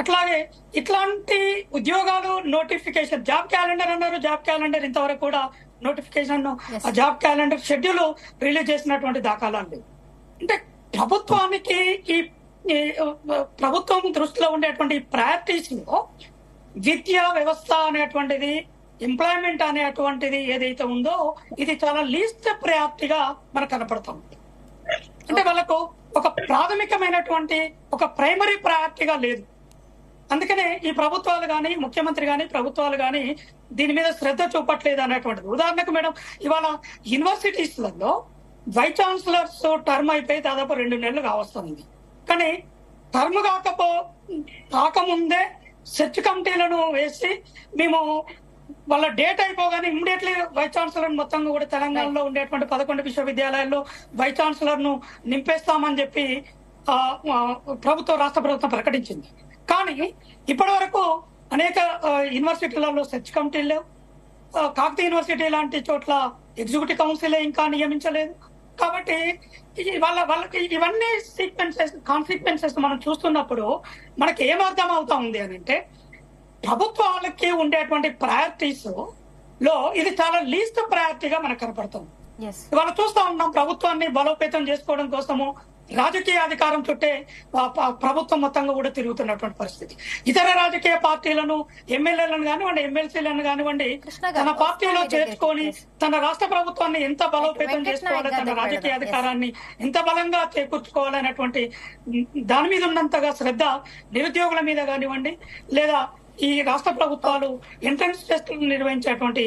అట్లాగే ఇట్లాంటి ఉద్యోగాలు నోటిఫికేషన్, జాబ్ క్యాలెండర్ అన్నారు. జాబ్ క్యాలెండర్ ఇంతవరకు కూడా నోటిఫికేషన్, ఆ జాబ్ క్యాలెండర్ షెడ్యూల్ రిలీజ్ చేసినటువంటి దాఖలాలు లేవు. అంటే ప్రభుత్వానికి ఈ ప్రభుత్వం దృష్టిలో ఉండేటువంటి ప్రయారిటీస్ లో విద్యా వ్యవస్థ అనేటువంటిది, ఎంప్లాయ్మెంట్ అనేటువంటిది ఏదైతే ఉందో ఇది చాలా లీస్ట్ ప్రయారిటీగా మనకు కనపడుతుంది. అంటే వాళ్ళకు ఒక ప్రాథమికమైనటువంటి ఒక ప్రైమరీ ప్రయారిటీగా లేదు. అందుకనే ఈ ప్రభుత్వాలు కానీ, ముఖ్యమంత్రి కానీ, ప్రభుత్వాలు కానీ దీని మీద శ్రద్ధ చూపట్లేదు అనేటువంటిది. ఉదాహరణకు మేడం, ఇవాళ యూనివర్సిటీస్లలో వైస్ ఛాన్సలర్స్ టర్మ్ అయిపోయి దాదాపు 2 నెలలు కావస్తుంది. కానీ టర్మ్ కాకముందే సెర్చ్ కమిటీలను వేసి మేము వాళ్ళ డేట్ అయిపోగానే ఇమ్మీడియట్లీ వైస్ ఛాన్సలర్ మొత్తం కూడా తెలంగాణలో ఉండేటువంటి 11 విశ్వవిద్యాలయాల్లో వైస్ ఛాన్సలర్ ను నింపేస్తామని చెప్పి రాష్ట్ర ప్రభుత్వం ప్రకటించింది. కానీ ఇప్పటి వరకు అనేక యూనివర్సిటీలలో సెర్చ్ కమిటీలు లేవు. కాకతీయ యూనివర్సిటీ లాంటి చోట్ల ఎగ్జిక్యూటివ్ కౌన్సిల్ ఇంకా నియమించలేదు. కాబట్టి వాళ్ళకి ఇవన్నీ కాన్సిక్వెన్సెస్ మనం చూస్తున్నప్పుడు మనకి ఏమర్థం అవుతా ఉంది అని అంటే, ప్రభుత్వాలకి ఉండేటువంటి ప్రయారిటీస్ లో ఇది చాలా లీస్ట్ ప్రయారిటీగా మనకు కనపడుతుంది. ఇవాళ చూస్తా ఉన్నాం, ప్రభుత్వాన్ని బలోపేతం చేసుకోవడం కోసము రాజకీయ అధికారం చుట్టే ప్రభుత్వం మొత్తంగా కూడా తిరుగుతున్నటువంటి పరిస్థితి. ఇతర రాజకీయ పార్టీలను, ఎమ్మెల్యేలను కానివ్వండి, ఎమ్మెల్సీలను కానివ్వండి, తన పార్టీలో చేర్చుకొని తన రాష్ట్ర ప్రభుత్వాన్ని ఎంత బలోపేతం చేసుకోవాలి, తన రాజకీయ అధికారాన్ని ఎంత బలంగా చేకూర్చుకోవాలనేటువంటి దాని మీద ఉన్నంతగా శ్రద్ధ నిరుద్యోగుల మీద కానివ్వండి, లేదా ఈ రాష్ట్ర ప్రభుత్వాలు ఎంట్రన్స్ టెస్టులు నిర్వహించేటువంటి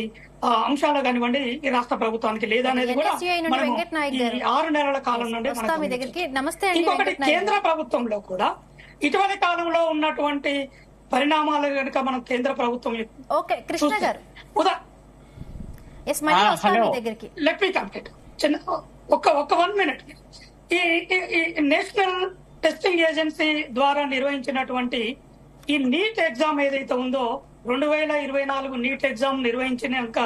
అంశాలు కానివ్వండి ఈ రాష్ట్ర ప్రభుత్వానికి లేదనేది కూడా మనం ఈ 6 నెలల కాలం నుండి ఇంకొకటి కేంద్ర ప్రభుత్వంలో కూడా ఇటీవలి కాలంలో ఉన్నటువంటి పరిణామాలు కనుక మనం కేంద్ర ప్రభుత్వం లెట్ మీ కంప్లీట్ ఒక 1 మినిట్. ఈ నేషనల్ టెస్టింగ్ ఏజెన్సీ ద్వారా నిర్వహించినటువంటి ఈ నీట్ ఎగ్జామ్ ఏదైతే ఉందో 2024 నీట్ ఎగ్జామ్ నిర్వహించినాక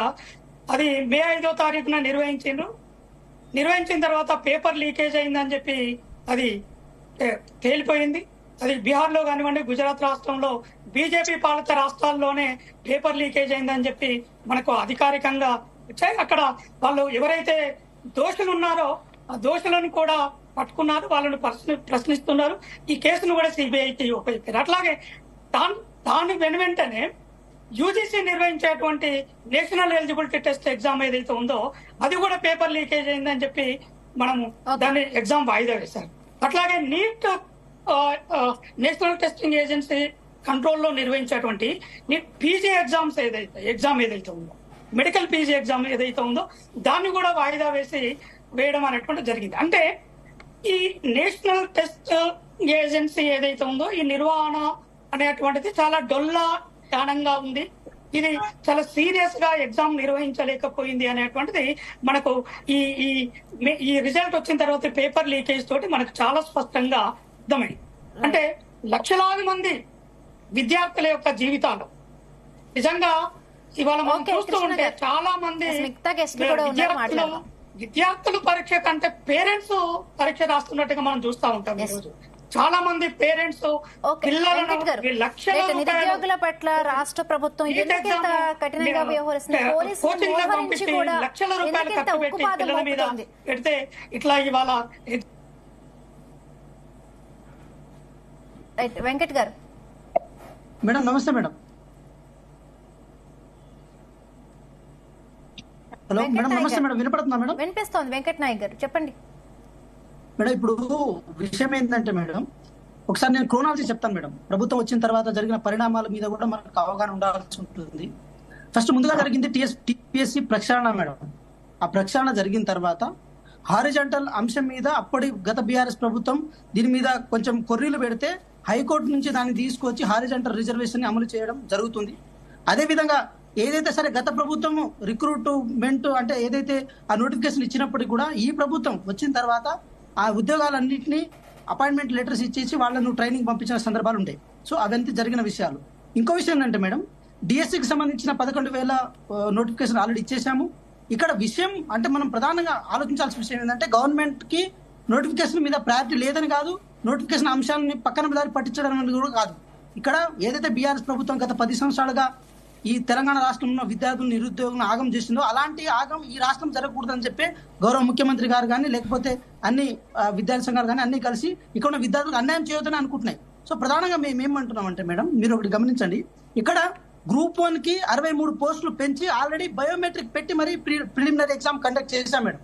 అది మే 5వ తారీఖున నిర్వహించిన తర్వాత పేపర్ లీకేజ్ అయిందని చెప్పి అది తేలిపోయింది. అది బీహార్ లో కానివ్వండి, గుజరాత్ రాష్ట్రంలో బీజేపీ పాలిత రాష్ట్రాల్లోనే పేపర్ లీకేజ్ అయిందని చెప్పి మనకు అధికారికంగా వచ్చాయి. అక్కడ వాళ్ళు ఎవరైతే దోషులు ఉన్నారో ఆ దోషులను కూడా పట్టుకున్నారు, వాళ్ళని ప్రశ్నిస్తున్నారు. ఈ కేసును కూడా సిబిఐకి ఉపయోగించారు. అట్లాగే దాని వెంటనే యూజీసీ నిర్వహించేటువంటి నేషనల్ ఎలిజిబిలిటీ టెస్ట్ ఎగ్జామ్ ఏదైతే ఉందో అది కూడా పేపర్ లీకేజ్ అయిందని చెప్పి మనము దాన్ని ఎగ్జామ్ వాయిదా వేశారు. అట్లాగే నీట్ నేషనల్ టెస్టింగ్ ఏజెన్సీ కంట్రోల్లో నిర్వహించేటువంటి నీట్ పీజీ ఎగ్జామ్ ఏదైతే ఉందో, మెడికల్ పీజీ ఎగ్జామ్ ఏదైతే ఉందో దాన్ని కూడా వాయిదా వేయడం అనేటువంటి జరిగింది. అంటే ఈ నేషనల్ టెస్ట్ ఏజెన్సీ ఏదైతే ఉందో ఈ నిర్వహణ అనేటువంటిది చాలా డొల్లానంగా ఉంది. ఇది చాలా సీరియస్ గా ఎగ్జామ్ నిర్వహించలేకపోయింది అనేటువంటిది మనకు ఈ రిజల్ట్ వచ్చిన తర్వాత పేపర్ లీకేజ్ తోటి మనకు చాలా స్పష్టంగా అర్థమైంది. అంటే లక్షలాది మంది విద్యార్థుల యొక్క జీవితాలు నిజంగా ఇవాళ మనం చూస్తూ ఉంటే చాలా మంది విద్యార్థులు పరీక్ష కంటే పేరెంట్స్ పరీక్ష రాస్తున్నట్టుగా మనం చూస్తూ ఉంటాం. ఈ రోజు చాలా మంది పేరెంట్స్ నిరుద్యోగుల పట్ల రాష్ట్ర ప్రభుత్వం కఠినంగా వ్యవహరిస్తుంది. లక్షల రూపాయలు ఖర్చు పెట్టి పిల్లల మీద పెడితే ఇట్లా ఇవాళ వెంకట్ గారు. మేడం నమస్తే మేడం. హలో మేడం నమస్తే మేడం, వినపడుతుందా మేడం? వినిపిస్తోంది. వెంకట్ నాయక్ గారు చెప్పండి మేడం. ఇప్పుడు విషయం ఏంటంటే మేడం, ఒకసారి నేను క్రోనాలజీ చెప్తాను మేడం. ప్రభుత్వం వచ్చిన తర్వాత జరిగిన పరిణామాల మీద కూడా మనకు అవగాహన ఉండాల్సి ఉంటుంది. ఫస్ట్ ముందుగా జరిగింది టీపీఎస్సీ ప్రక్షాళన మేడం. ఆ ప్రక్షాళన జరిగిన తర్వాత హారిజాంటల్ అంశం మీద అప్పటి గత బీఆర్ఎస్ ప్రభుత్వం దీని మీద కొంచెం కొర్రీలు పెడితే హైకోర్టు నుంచి దాన్ని తీసుకొచ్చి హారిజాంటల్ రిజర్వేషన్ ని అమలు చేయడం జరుగుతుంది. అదేవిధంగా ఏదైతే సరే గత ప్రభుత్వం రిక్రూట్మెంట్ అంటే ఏదైతే ఆ నోటిఫికేషన్ ఇచ్చినప్పటికీ కూడా ఈ ప్రభుత్వం వచ్చిన తర్వాత ఆ ఉద్యోగాలన్నింటినీ అపాయింట్మెంట్ లెటర్స్ ఇచ్చేసి వాళ్ళను ట్రైనింగ్ పంపించిన సందర్భాలు ఉంటాయి. సో అవంతా జరిగిన విషయాలు. ఇంకో విషయం ఏంటంటే మేడం, డిఎస్సికి సంబంధించిన 11,000 నోటిఫికేషన్ ఆల్రెడీ ఇచ్చేసాము. ఇక్కడ విషయం అంటే మనం ప్రధానంగా ఆలోచించాల్సిన విషయం ఏంటంటే గవర్నమెంట్ కి నోటిఫికేషన్ మీద ప్రయారిటీ లేదని కాదు, నోటిఫికేషన్ అంశాలని పక్కన దారి పట్టించడం అనేది కూడా కాదు. ఇక్కడ ఏదైతే బీఆర్ఎస్ ప్రభుత్వం గత 10 సంవత్సరాలుగా ఈ తెలంగాణ రాష్ట్రంలో విద్యార్థులు నిరుద్యోగులను ఆగం చేసిందో అలాంటి ఆగం ఈ రాష్ట్రం జరగకూడదని చెప్పి గౌరవ ముఖ్యమంత్రి గారు కానీ లేకపోతే అన్ని విద్యార్థి సంఘాలు కానీ అన్ని కలిసి ఇక్కడ ఉన్న విద్యార్థులకు అన్యాయం చేయొద్దని అనుకుంటున్నాయి. సో ప్రధానంగా మేము ఏమంటున్నాం అంటే మేడం, మీరు ఒకటి గమనించండి, ఇక్కడ గ్రూప్ 1 కి 63 పోస్టులు పెంచి ఆల్రెడీ బయోమెట్రిక్ పెట్టి మరి ప్రిలిమినరీ ఎగ్జామ్ కండక్ట్ చేశాం మేడం.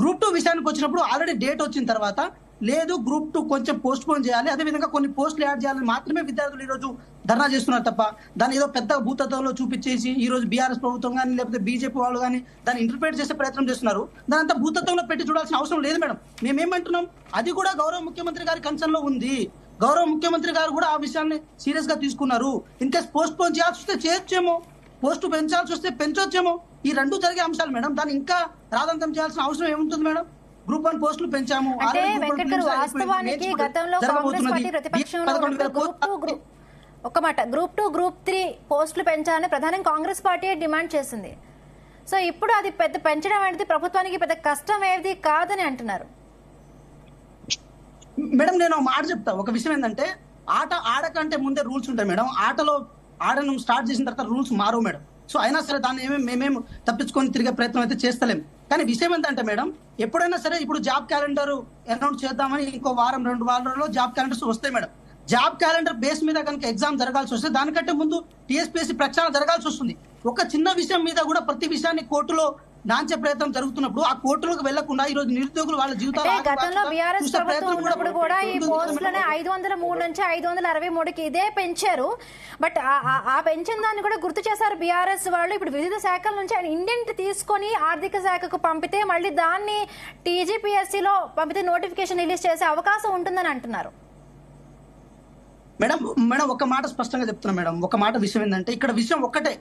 గ్రూప్ 2 విషయానికి వచ్చినప్పుడు ఆల్రెడీ డేట్ వచ్చిన తర్వాత లేదు గ్రూప్ 2 కొంచెం పోస్ట్ పోన్ చేయాలి, అదేవిధంగా కొన్ని పోస్టులు యాడ్ చేయాలని మాత్రమే విద్యార్థులు ఈ రోజు ధర్నా చేస్తున్నారు తప్ప దాన్ని ఏదో పెద్ద భూతత్వంలో చూపించేసి ఈ రోజు బీఆర్ఎస్ ప్రభుత్వం కానీ లేకపోతే బీజేపీ వాళ్ళు కానీ దాన్ని ఇంటర్ప్రిట్ చేసే ప్రయత్నం చేస్తున్నారు. దాని అంతా భూతత్వంలో పెట్టి చూడాల్సిన అవసరం లేదు మేడం. మేమేమంటున్నాం, అది కూడా గౌరవ ముఖ్యమంత్రి గారి కన్సర్న్ లో ఉంది. గౌరవ ముఖ్యమంత్రి గారు కూడా ఆ విషయాన్ని సీరియస్ గా తీసుకున్నారు. ఇన్ కేసు పోస్ట్ పోన్ చేయాల్సి వస్తే చేయొచ్చేమో, పోస్ట్ పెంచాల్సి వస్తే పెంచొచ్చేమో. ఈ రెండు జరిగే అంశాలు మేడం. దాన్ని ఇంకా రాదంతం చేయాల్సిన అవసరం ఏముంటుంది మేడం? గ్రూప్ 1 పోస్టులు పెంచాము. అంటే వెంకట్ గారు, వాస్తవానికి గతంలో కాంగ్రెస్ పార్టీ ప్రతిపక్షంలో గ్రూప్ 2 గ్రూప్ 3 పోస్టులు పెంచాలని ప్రధానంగా కాంగ్రెస్ పార్టీ డిమాండ్ చేసింది. సో ఇప్పుడు అది పెద్ద పెంచడం అనేది ప్రభుత్వానికి పెద్ద కష్టం ఏది కాదని అంటున్నారు మేడం. నేను మాట చెప్తా, ఒక విషయం ఏంటంటే ఆట ఆడకంటే ముందే రూల్స్ ఉంటాయి మేడం. ఆడను స్టార్ట్ చేసిన తర్వాత రూల్స్ మారవు మేడం. సో అయినా సరే దాన్ని మేమేం తప్పించుకొని తిరిగే ప్రయత్నం అయితే చేస్తలేం. కానీ విషయం ఏంటంటే మేడం, ఎప్పుడైనా సరే ఇప్పుడు జాబ్ క్యాలెండర్ అనౌన్స్ చేద్దామని ఇంకో వారం 2 వారాల్లో జాబ్ క్యాలెండర్స్ వస్తాయి మేడం. జాబ్ క్యాలెండర్ బేస్ మీద కనుక ఎగ్జామ్ జరగాల్సి వస్తే దానికంటే ముందు టీఎస్పీఎస్సీ ప్రక్షాళన జరగాల్సి వస్తుంది. ఒక చిన్న విషయం మీద కూడా ప్రతి విషయాన్ని కోర్టులో నాంచే ప్రయత్నం జరుగుతున్నప్పుడు ఆ కోర్టులకు వెళ్లకుండా ఈ రోజు నిరుద్యోగులు వాళ్ళ జీవితాలు గతంలో బీఆర్ఎస్ ప్రభుత్వం ఉన్నప్పుడు కూడా ఈ పోస్టులనే 503 నుంచి 563కి ఇదే పెంచారు. బట్ ఆ పెంచిన దాన్ని కూడా గుర్తు చేశారు బీఆర్ఎస్ వాళ్ళు. ఇప్పుడు వివిధ శాఖల నుంచి ఆయన ఇండెంట్ తీసుకొని ఆర్థిక శాఖకు పంపితే మళ్ళీ దాన్ని టీజీపీఎస్సీలో పంపితే నోటిఫికేషన్ రిలీజ్ చేసే అవకాశం ఉంటుందని అంటున్నారు. మేడం ఒక మాట స్పష్టంగా చెప్తున్నా మేడం. ఒక మాట విషయం ఏంటంటే ఇక్కడ విషయం ఒక్కటే,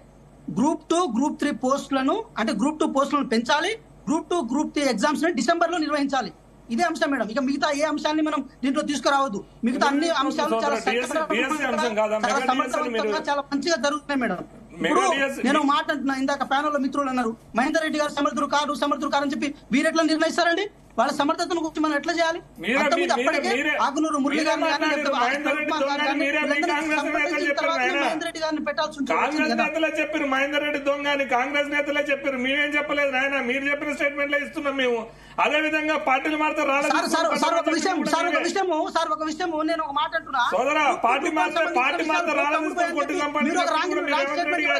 గ్రూప్ 2 గ్రూప్ 3 పోస్టులను అంటే గ్రూప్ 2 పోస్టులను పెంచాలి, గ్రూప్ 2 గ్రూప్ 3 ఎగ్జామ్స్ ని డిసెంబర్ లో నిర్వహించాలి. ఇదే అంశం మేడం. ఇక మిగతా ఏ అంశాన్ని మనం దీంట్లో తీసుకురావద్దు. మిగతా అన్ని అంశాలు చాలా సమర్థవంతంగా చాలా మంచిగా జరుగుతున్నాయి మేడం. ఇప్పుడు నేను మాట అంటున్నా, ఇందాక ప్యానల్ లో మిత్రులు అన్నారు మహేందర్ రెడ్డి గారు సమర్థులు కారు అని చెప్పి వీరెట్లా నిర్ణయిస్తారండి? వాళ్ళ సమర్థతను గురించి మనం ఎట్లా చేయాలి? అప్పటికే ఆకునూరు మురళి గారిని మహేందర్ రెడ్డి గారిని పెట్టాల్సి నేతలే చెప్పారు, మహేందర్ రెడ్డి దొంగ అని కాంగ్రెస్ నేతలే చెప్పారు. మేమేం చెప్పలేదు ఆయన, మీరు చెప్పిన స్టేట్మెంట్ లో ఇస్తున్నాం మేము. అదే విధంగా పార్టీలు మారితే ఒక విషయము నేను ఒక మాట అంటున్నా, సోదరా, పార్టీ మారితే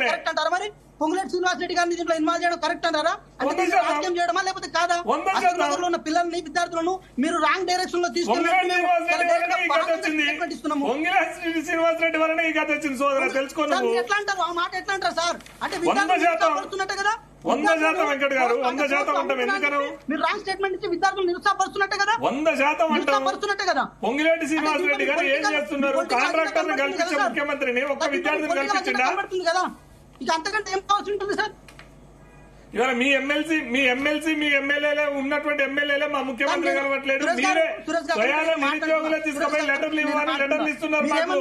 కరెక్ట్ అంటారా? మరి పొంగులేటి శ్రీనివాస్ రెడ్డి గారిని దీంట్లో ఇన్వాల్వ్ చేయడం కరెక్ట్ అంటారా? అంటే రాజకీయం చేయడమా లేకపోతే కాదా? ఉన్న పిల్లల్ని విద్యార్థులను మీరు రాంగ్ డైరెక్షన్ లో తీసుకున్నాము. శ్రీనివాస్ రెడ్డి వలన ఈ కథ వచ్చింది సోదరా, తెలుసుకోండి. ఎట్లా అంటారు ఆ మాట? ఎట్లా అంటారు సార్? అంటే విద్యార్థులు కదా 100% వెంకట్ గారు 100% అంటాం. ఎందుకను మీరు రాంగ్ స్టేట్మెంట్ ఇచ్చి విద్యార్థులు నిరుత్సాహపరుస్తున్నట్టే కదా? 100% నిరుత్సాహపరుస్తున్నట్టే కదా? పొంగిలేటి శ్రీనివాస్ రెడ్డి గారు ఏం చేస్తున్నారు? కాంట్రాక్టర్ ని కల్పించే ముఖ్యమంత్రిని ఒక్క విద్యార్థిని కల్పించిందా కదా? ఇక అంతకంటే ఏం కావాల్సి ఉంటుంది సార్? ఇవాళ మీ ఎమ్మెల్యేలే ఉన్నటువంటి ఎమ్మెల్యేలే మా ముఖ్యమంత్రి కలవట్లేదు. మీరే స్వయాన నిరుద్యోగులే తీసుకుపోయి లెటర్లు ఇవ్వాలి, లెటర్లు ఇస్తున్నారు మాకు.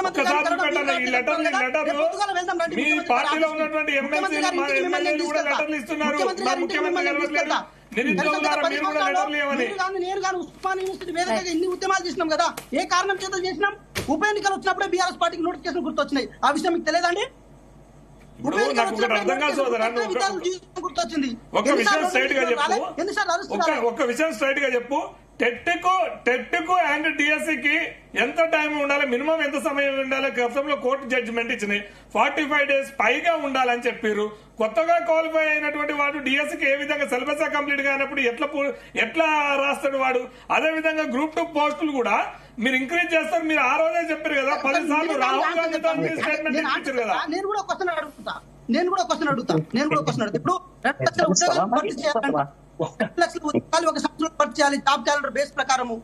ఒక్కసారి పెట్టండి ఈ లెటర్లు. మీ పార్టీలో ఉన్నటువంటి ఎమ్మెల్యేలు కూడా లెటర్లు ఇస్తున్నారు, మా ముఖ్యమంత్రి కలవట్లేదు. నిరుద్యోగులారా మీరు కూడా లెటర్లు ఇవ్వాలి. నేను కానీ ఉస్మాన్ యూనివర్సిటీ వేదికగా ఇన్ని ఉద్యమాలు చేసినాం కదా, ఏ కారణం చేత చేసినాం? ఉప ఎన్నికలు వచ్చినప్పుడే బీఆర్ఎస్ పార్టీకి నోటిఫికేషన్ గుర్తొచ్చినాయి. ఆ విషయం మీకు తెలియదండి? ఇప్పుడు నాకు ఒకటి అర్థం కాదు సోదరా, ఒక విషయం స్ట్రైట్ గా చెప్పు, ఒక విషయం స్ట్రైట్ గా చెప్పు. టెట్కు అండ్ డిఎస్సికి ఎంత టైం ఉండాలి, మినిమం ఎంత సమయం ఉండాలి? గతంలో కోర్టు జడ్జిమెంట్ ఇచ్చినాయి 45 డేస్ పైగా ఉండాలని చెప్పారు. కొత్తగా క్వాలిఫై అయినటువంటి వాడు డిఎస్సికి ఏ విధంగా సిలబస్ కంప్లీట్ కానప్పుడు ఎట్లా రాస్తాడు వాడు? అదే విధంగా గ్రూప్ 2 పోస్టులు కూడా మీరు ఇంక్రీజ్ చేస్తారు. మీరు ఆ రోజే చెప్పారు కదా 10 సార్లు రాహుల్ గాంధీతో స్టేట్మెంట్ ఇచ్చారు కదా. నేను కూడా క్వశ్చన్ అడుగుతా. ఇప్పుడు 2 లక్షల ఉద్యోగాలు భర్తీ చేయాలంటే 2 లక్షల ఉద్యోగాలు ఒక సంవత్సరం భర్తీ చేయాలి జాబ్ క్యాలెండర్ బేస్ ప్రకారము.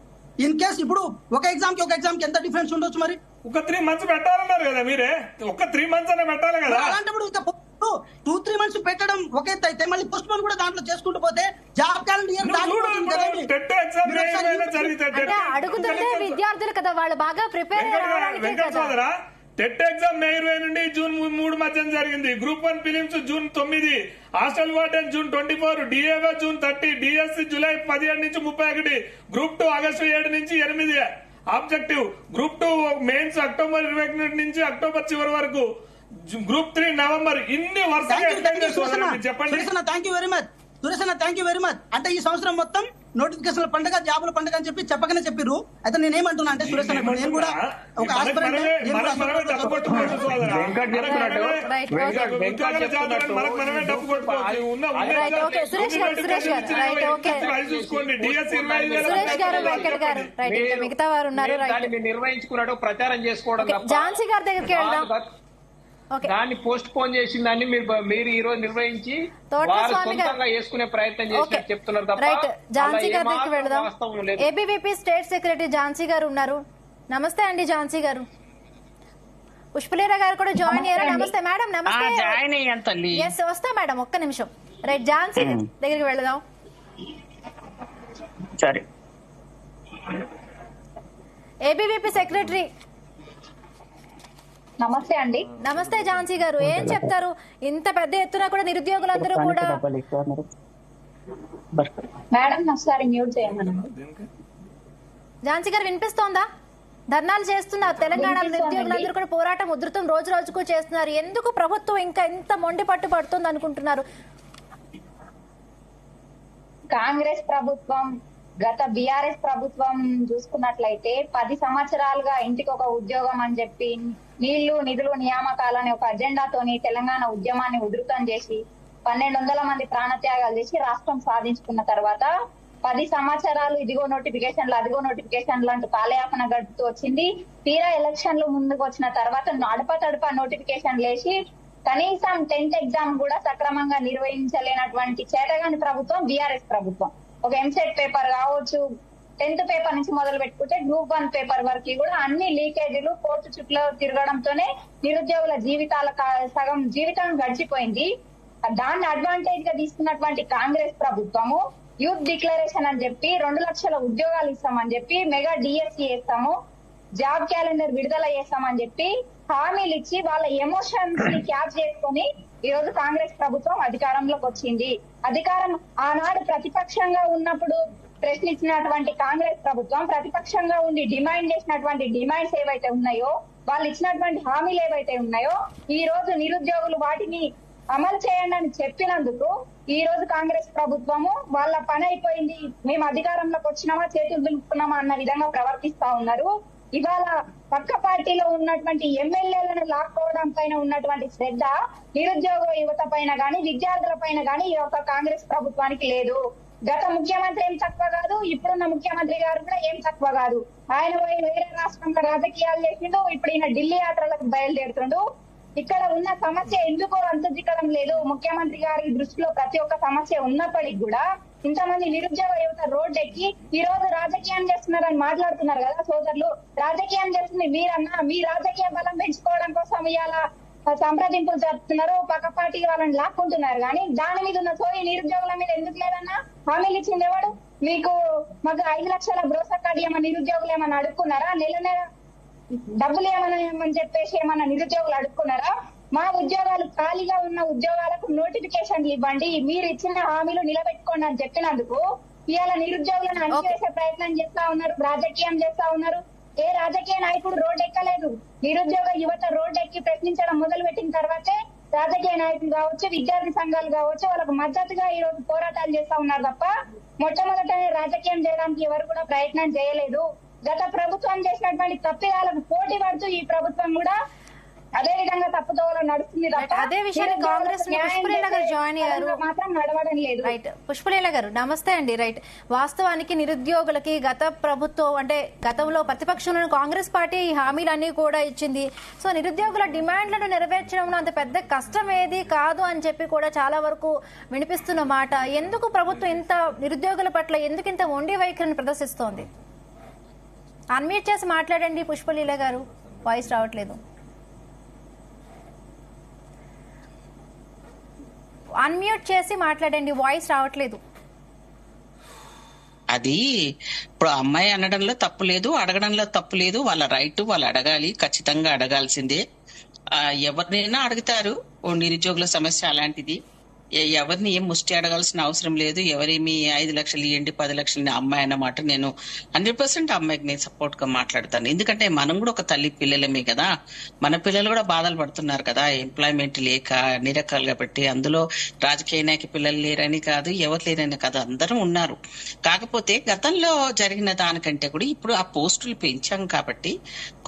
ఇన్ కేసు ఇప్పుడు ఒక ఎగ్జామ్ కి ఎంత డిఫరెన్స్ ఉండొచ్చు? మరి ఒక 3 మంత్స్ పెట్టాలన్నారు కదా మీరే, ఒక 3 మంత్స్ అనే పెట్టాలి కదా. అలాంటప్పుడు 2-3 మంత్స్ పెట్టడం ఒకే అయితే మళ్ళీ పోస్ట్ పోన్ కూడా దాంట్లో చేసుకుంటూ పోతే జాబ్ క్యాలెండర్ అడుగుతుంటే విద్యార్థులు కదా, వాళ్ళు బాగా ప్రిపేర్ సోదరా. టెట్ ఎగ్జామ్ మే 20 నుండి జూన్ 3 మధ్య జరిగింది. Group 1 films June 9, hostel warden June 24, DAO June 30, DSC July 17 నుంచి 31, గ్రూప్ 2 ఆగస్టు 7 నుంచి 8 ఆబ్జెక్టివ్, గ్రూప్ 2 మెయిన్స్ అక్టోబర్ 21 నుంచి అక్టోబర్ చివరి వరకు, గ్రూప్ 3 నవంబర్. ఇన్ని వరుసగా చెప్పండి. Thank you very much. అంటే ఈ సంవత్సరం మొత్తం నోటిఫికేషన్ పండుగ, జాబుల పండుగ అని చెప్పి చెప్పకనే చెప్పారు. అయితే నేనేమంటున్నా అంటే సురేష్ అన్న, నేను కూడా ఒక మిగతా వారు ఉన్నారు నిర్వహించుకున్నాడు ప్రచారం చేసుకోవడం. ఝాన్సీ గారి దగ్గరికి వెళ్దాం. దాన్ని పోస్ట్ పోన్ చేసిన దాన్ని మీరు ఈ రోజు నిర్వహించి సొంతంగా చేసుకునే ప్రయత్నం చేసినట్టు చెప్తున్నారు తప్ప. ఝాన్సీ గారి దగ్గరికి వెళ్దాం. ఏబీవీపీ స్టేట్ సెక్రటరీ ఝాన్సీ గారు ఉన్నారు. నమస్తే అండి ఝాన్సీ గారు. పుష్పలీల గారు కూడా జాయిన్ అయ్యారు. నమస్తే మేడం. నమస్తే. ఎస్ వస్తా మేడం, ఒక్క నిమిషం. రైట్, ఝాన్సీ దగ్గరికి వెళ్దాం. సరే, ఏబీవీపీ సెక్రటరీ. నమస్తే అండి. నమస్తే ఝాన్సీ గారు, ఏం చెప్తారు? ఇంత పెద్ద ఎత్తున కూడా నిరుద్యోగులందరూ కూడా. మేడం ఒకసారి మ్యూట్ చేయమనండి. ఝాన్సీ గారు వినిపిస్తోందా? ధర్నాలు చేస్తున్నారు తెలంగాణలో నిరుద్యోగులందరూ కూడా, పోరాటం ఉధృతం రోజు రోజుకు చేస్తున్నారు. ఎందుకు ప్రభుత్వం ఇంకా ఇంత మొండి పట్టు పడుతుంది అనుకుంటున్నారు? కాంగ్రెస్ ప్రభుత్వం గత బీఆర్ఎస్ ప్రభుత్వం చూసుకున్నట్లయితే 10 సంవత్సరాలుగా ఇంటికి ఒక ఉద్యోగం అని చెప్పి నీళ్లు నిధులు నియామకాలని ఒక అజెండాతోని తెలంగాణ ఉద్యమాన్ని ఉధృతం చేసి 1200 మంది ప్రాణత్యాగాలు చేసి రాష్ట్రం సాధించుకున్న తర్వాత 10 సంవత్సరాలు ఇదిగో నోటిఫికేషన్లు అదిగో నోటిఫికేషన్లు అంటూ కాలయాపన గడుపుతూ వచ్చింది. తీరా ఎలక్షన్లు ముందుకు వచ్చిన తర్వాత అడపతడప నోటిఫికేషన్లు వేసి కనీసం 10th ఎగ్జామ్ కూడా సక్రమంగా నిర్వహించలేనటువంటి చేతగాని ప్రభుత్వం బీఆర్ఎస్ ప్రభుత్వం. ఒక ఎంసెట్ పేపర్ కావచ్చు, 10th పేపర్ నుంచి మొదలు పెట్టుకుంటే గ్రూప్ 1 పేపర్ వరకు కూడా అన్ని లీకేజీలు కోర్టు చుట్టూ తిరగడంతోనే నిరుద్యోగుల జీవితాల సగం జీవితం గడిచిపోయింది. దాన్ని అడ్వాంటేజ్ గా తీసుకున్నటువంటి కాంగ్రెస్ ప్రభుత్వము యూత్ డిక్లరేషన్ అని చెప్పి 2 లక్షల ఉద్యోగాలు ఇస్తామని చెప్పి మెగా డిఎస్సి చేస్తాము, జాబ్ క్యాలెండర్ విడుదల చేస్తామని చెప్పి హామీలు ఇచ్చి వాళ్ళ ఎమోషన్స్ ని క్యాచ్ చేసుకుని ఈ రోజు కాంగ్రెస్ ప్రభుత్వం అధికారంలోకి వచ్చింది. అధికారం ఆనాడు ప్రతిపక్షంగా ఉన్నప్పుడు ప్రశ్నించినటువంటి కాంగ్రెస్ ప్రభుత్వం ప్రతిపక్షంగా ఉండి డిమాండ్ చేసినటువంటి డిమాండ్స్ ఏవైతే ఉన్నాయో, వాళ్ళు ఇచ్చినటువంటి హామీలు ఏవైతే ఉన్నాయో ఈ రోజు నిరుద్యోగులు వాటిని అమలు చేయండి అని చెప్పినందుకు ఈ రోజు కాంగ్రెస్ ప్రభుత్వము వాళ్ళ పని అయిపోయింది, మేము అధికారంలోకి వచ్చినామా చేతులు దులుపుకున్నామా అన్న విధంగా ప్రవర్తిస్తా ఉన్నారు. ఇవాళ పక్క పార్టీలో ఉన్నటువంటి ఎమ్మెల్యేలను లాక్కోవడం పైన ఉన్నటువంటి శ్రద్ధ నిరుద్యోగ యువత పైన గాని విద్యార్థుల పైన గాని ఈ యొక్క కాంగ్రెస్ ప్రభుత్వానికి లేదు. గత ముఖ్యమంత్రి ఏం తక్కువ కాదు, ఇప్పుడున్న ముఖ్యమంత్రి గారు కూడా ఏం తక్కువ కాదు. ఆయన పోయి వేరే రాష్ట్రంలో రాజకీయాలు చేసిండు, ఇప్పుడు ఈయన ఢిల్లీ యాత్రలకు బయలుదేరుతుండు. ఇక్కడ ఉన్న సమస్య ఎందుకో అంతుచిక్కడం లేదు. ముఖ్యమంత్రి గారి దృష్టిలో ప్రతి ఒక్క సమస్య ఉన్నప్పటికీ కూడా ఇంతమంది నిరుద్యోగ యువత రోడ్డు ఎక్కి ఈ రోజు రాజకీయం చేస్తున్నారని మాట్లాడుతున్నారు కదా సోదరులు. రాజకీయం చేస్తుంది మీరన్నా, మీ రాజకీయ బలం పెంచుకోవడం కోసం ఇవాళ సంప్రదింపులు జరుపుతున్నారు, పక్క పార్టీ వాళ్ళని లాక్కుంటున్నారు. కానీ దాని మీద ఉన్న సోయి నిరుద్యోగుల మీద ఎందుకు లేదన్నా? హామీలు ఇచ్చింది ఎవడు? మాకు 5 లక్షల భరోసా కార్డు ఏమన్నా నిరుద్యోగులు ఏమన్నా అడుక్కున్నారా? నెల డబ్బులు ఏమని చెప్పేసి ఏమన్నా నిరుద్యోగులు అడుక్కున్నారా? మా ఉద్యోగాలు ఖాళీగా ఉన్న ఉద్యోగాలకు నోటిఫికేషన్లు ఇవ్వండి, మీరు ఇచ్చిన హామీలు నిలబెట్టుకోండి అని చెప్పినందుకు ఇవాళ నిరుద్యోగులను అణిచివేసే ప్రయత్నం చేస్తా ఉన్నారు, రాజకీయం చేస్తా ఉన్నారు. ఏ రాజకీయ నాయకుడు రోడ్డు ఎక్కలేదు. నిరుద్యోగ యువత రోడ్డు ఎక్కి ప్రశ్నించడం మొదలు పెట్టిన తర్వాతే రాజకీయ నాయకులు కావచ్చు, విద్యార్థి సంఘాలు కావచ్చు వాళ్ళకు మద్దతుగా ఈ రోజు పోరాటాలు చేస్తా ఉన్నారు తప్ప మొట్టమొదటనే రాజకీయం చేయడానికి ఎవరు కూడా ప్రయత్నం చేయలేదు. గత ప్రభుత్వం చేసినటువంటి తప్పిదాలకు పోటీ పడుతూ ఈ ప్రభుత్వం కూడా అదే విధంగా తప్పుదోవలో నడుస్తుంది తప్ప అదే విషయాన్ని కాంగ్రెస్ పుష్పలీల గారు జాయిన్ అయ్యారు మాత్రం నడవడం లేదు. రైట్, పుష్పలీల గారు నమస్తే అండి. రైట్, వాస్తవానికి నిరుద్యోగులకి గత ప్రభుత్వం అంటే గతంలో ప్రతిపక్షంలో కాంగ్రెస్ పార్టీ ఈ హామీలన్నీ కూడా ఇచ్చింది. సో నిరుద్యోగుల డిమాండ్లను నెరవేర్చడంలో అంత పెద్ద కష్టం ఏది కాదు అని చెప్పి కూడా చాలా వరకు వినిపిస్తున్న మాట. ఎందుకు ప్రభుత్వం ఇంత నిరుద్యోగుల పట్ల ఎందుకు ఇంత మొండి వైఖరిని ప్రదర్శిస్తోంది? అన్మ్యూట్ చేసి మాట్లాడండి పుష్పలీల గారు, వాయిస్ రావట్లేదు. అన్మ్యూట్ చేసి మాట్లాడండి, వాయిస్ రావట్లేదు. అది ఇప్పుడు అమ్మాయి అనడంలో తప్పు లేదు, అడగడంలో తప్పు లేదు. వాళ్ళ రైట్, వాళ్ళు అడగాలి, ఖచ్చితంగా అడగాల్సిందే. ఎవరినైనా అడుగుతారు. ఓ నిరుద్యోగుల సమస్య అలాంటిది. ఎవరిని ఏం ముష్టి అడగాల్సిన అవసరం లేదు. ఎవరేమి 5 లక్షలు ఇవ్వండి 10 లక్షలు అమ్మాయి అన్నమాట నేను 100% అమ్మాయికి నేను సపోర్ట్ గా మాట్లాడతాను. ఎందుకంటే మనం కూడా ఒక తల్లి పిల్లలమే కదా, మన పిల్లలు కూడా బాధలు పడుతున్నారు కదా, ఎంప్లాయ్మెంట్ లేక అన్ని రకాలుగా పెట్టి. అందులో రాజకీయ నాయక పిల్లలు లేరని కాదు, ఎవరు లేరని కాదు, అందరూ ఉన్నారు. కాకపోతే గతంలో జరిగిన దానికంటే కూడా ఇప్పుడు ఆ పోస్టులు పెంచాం కాబట్టి